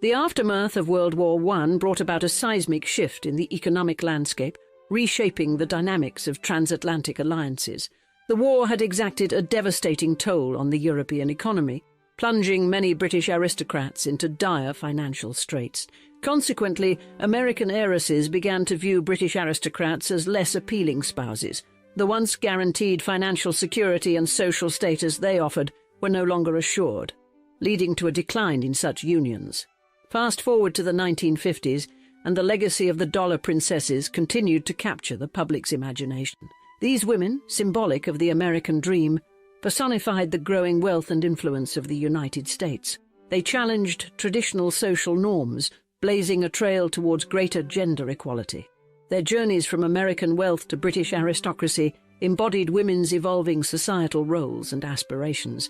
The aftermath of World War I brought about a seismic shift in the economic landscape, reshaping the dynamics of transatlantic alliances. The war had exacted a devastating toll on the European economy, plunging many British aristocrats into dire financial straits. Consequently, American heiresses began to view British aristocrats as less appealing spouses. The once guaranteed financial security and social status they offered were no longer assured, leading to a decline in such unions. Fast forward to the 1950s, and the legacy of the dollar princesses continued to capture the public's imagination. These women, symbolic of the American dream, personified the growing wealth and influence of the United States. They challenged traditional social norms, blazing a trail towards greater gender equality. Their journeys from American wealth to British aristocracy embodied women's evolving societal roles and aspirations.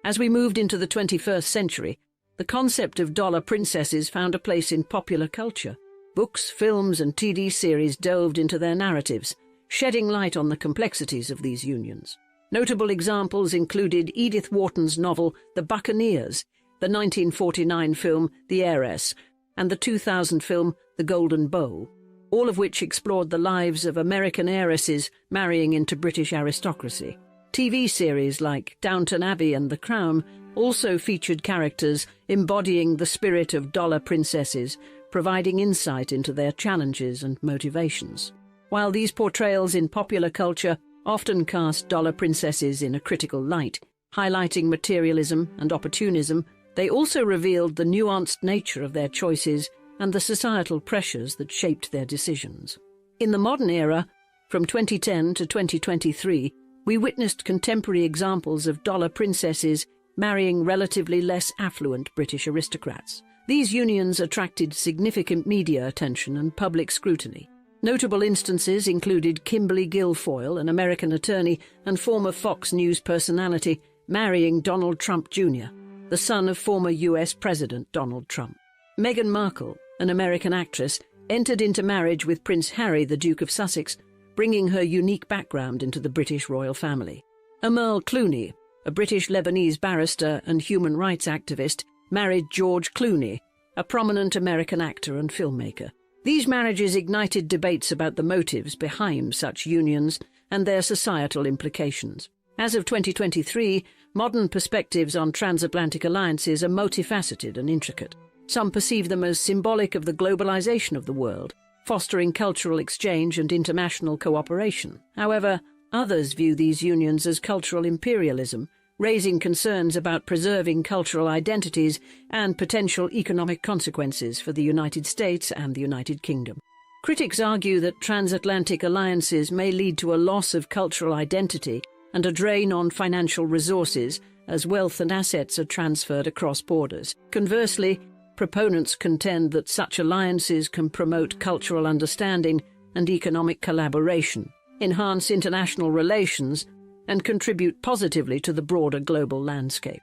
As we moved into the 21st century, the concept of dollar princesses found a place in popular culture. Books, films, and TV series delved into their narratives, shedding light on the complexities of these unions. Notable examples included Edith Wharton's novel The Buccaneers, the 1949 film The Heiress, and the 2000 film The Golden Bowl, all of which explored the lives of American heiresses marrying into British aristocracy. TV series like Downton Abbey and The Crown also featured characters embodying the spirit of dollar princesses, providing insight into their challenges and motivations. While these portrayals in popular culture often cast dollar princesses in a critical light, highlighting materialism and opportunism, they also revealed the nuanced nature of their choices and the societal pressures that shaped their decisions. In the modern era, from 2010 to 2023, we witnessed contemporary examples of dollar princesses marrying relatively less affluent British aristocrats. These unions attracted significant media attention and public scrutiny. Notable instances included Kimberly Guilfoyle, an American attorney and former Fox News personality, marrying Donald Trump Jr., the son of former US President Donald Trump. Meghan Markle, an American actress, entered into marriage with Prince Harry, the Duke of Sussex, bringing her unique background into the British royal family. Amerl Clooney, a British Lebanese barrister and human rights activist, married George Clooney, a prominent American actor and filmmaker. These marriages ignited debates about the motives behind such unions and their societal implications. As of 2023, modern perspectives on transatlantic alliances are multifaceted and intricate. Some perceive them as symbolic of the globalization of the world, fostering cultural exchange and international cooperation. However, others view these unions as cultural imperialism, raising concerns about preserving cultural identities and potential economic consequences for the United States and the United Kingdom. Critics argue that transatlantic alliances may lead to a loss of cultural identity and a drain on financial resources as wealth and assets are transferred across borders. Conversely, proponents contend that such alliances can promote cultural understanding and economic collaboration, enhance international relations, and contribute positively to the broader global landscape.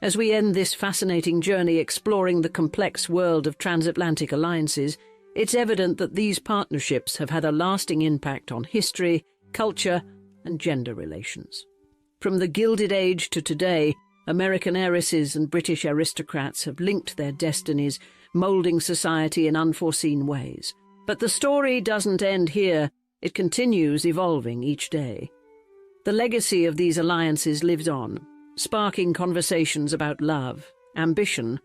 As we end this fascinating journey exploring the complex world of transatlantic alliances, it's evident that these partnerships have had a lasting impact on history, culture, and gender relations. From the Gilded Age to today, American heiresses and British aristocrats have linked their destinies, moulding society in unforeseen ways. But the story doesn't end here. It continues evolving each day. The legacy of these alliances lives on, sparking conversations about love, ambition,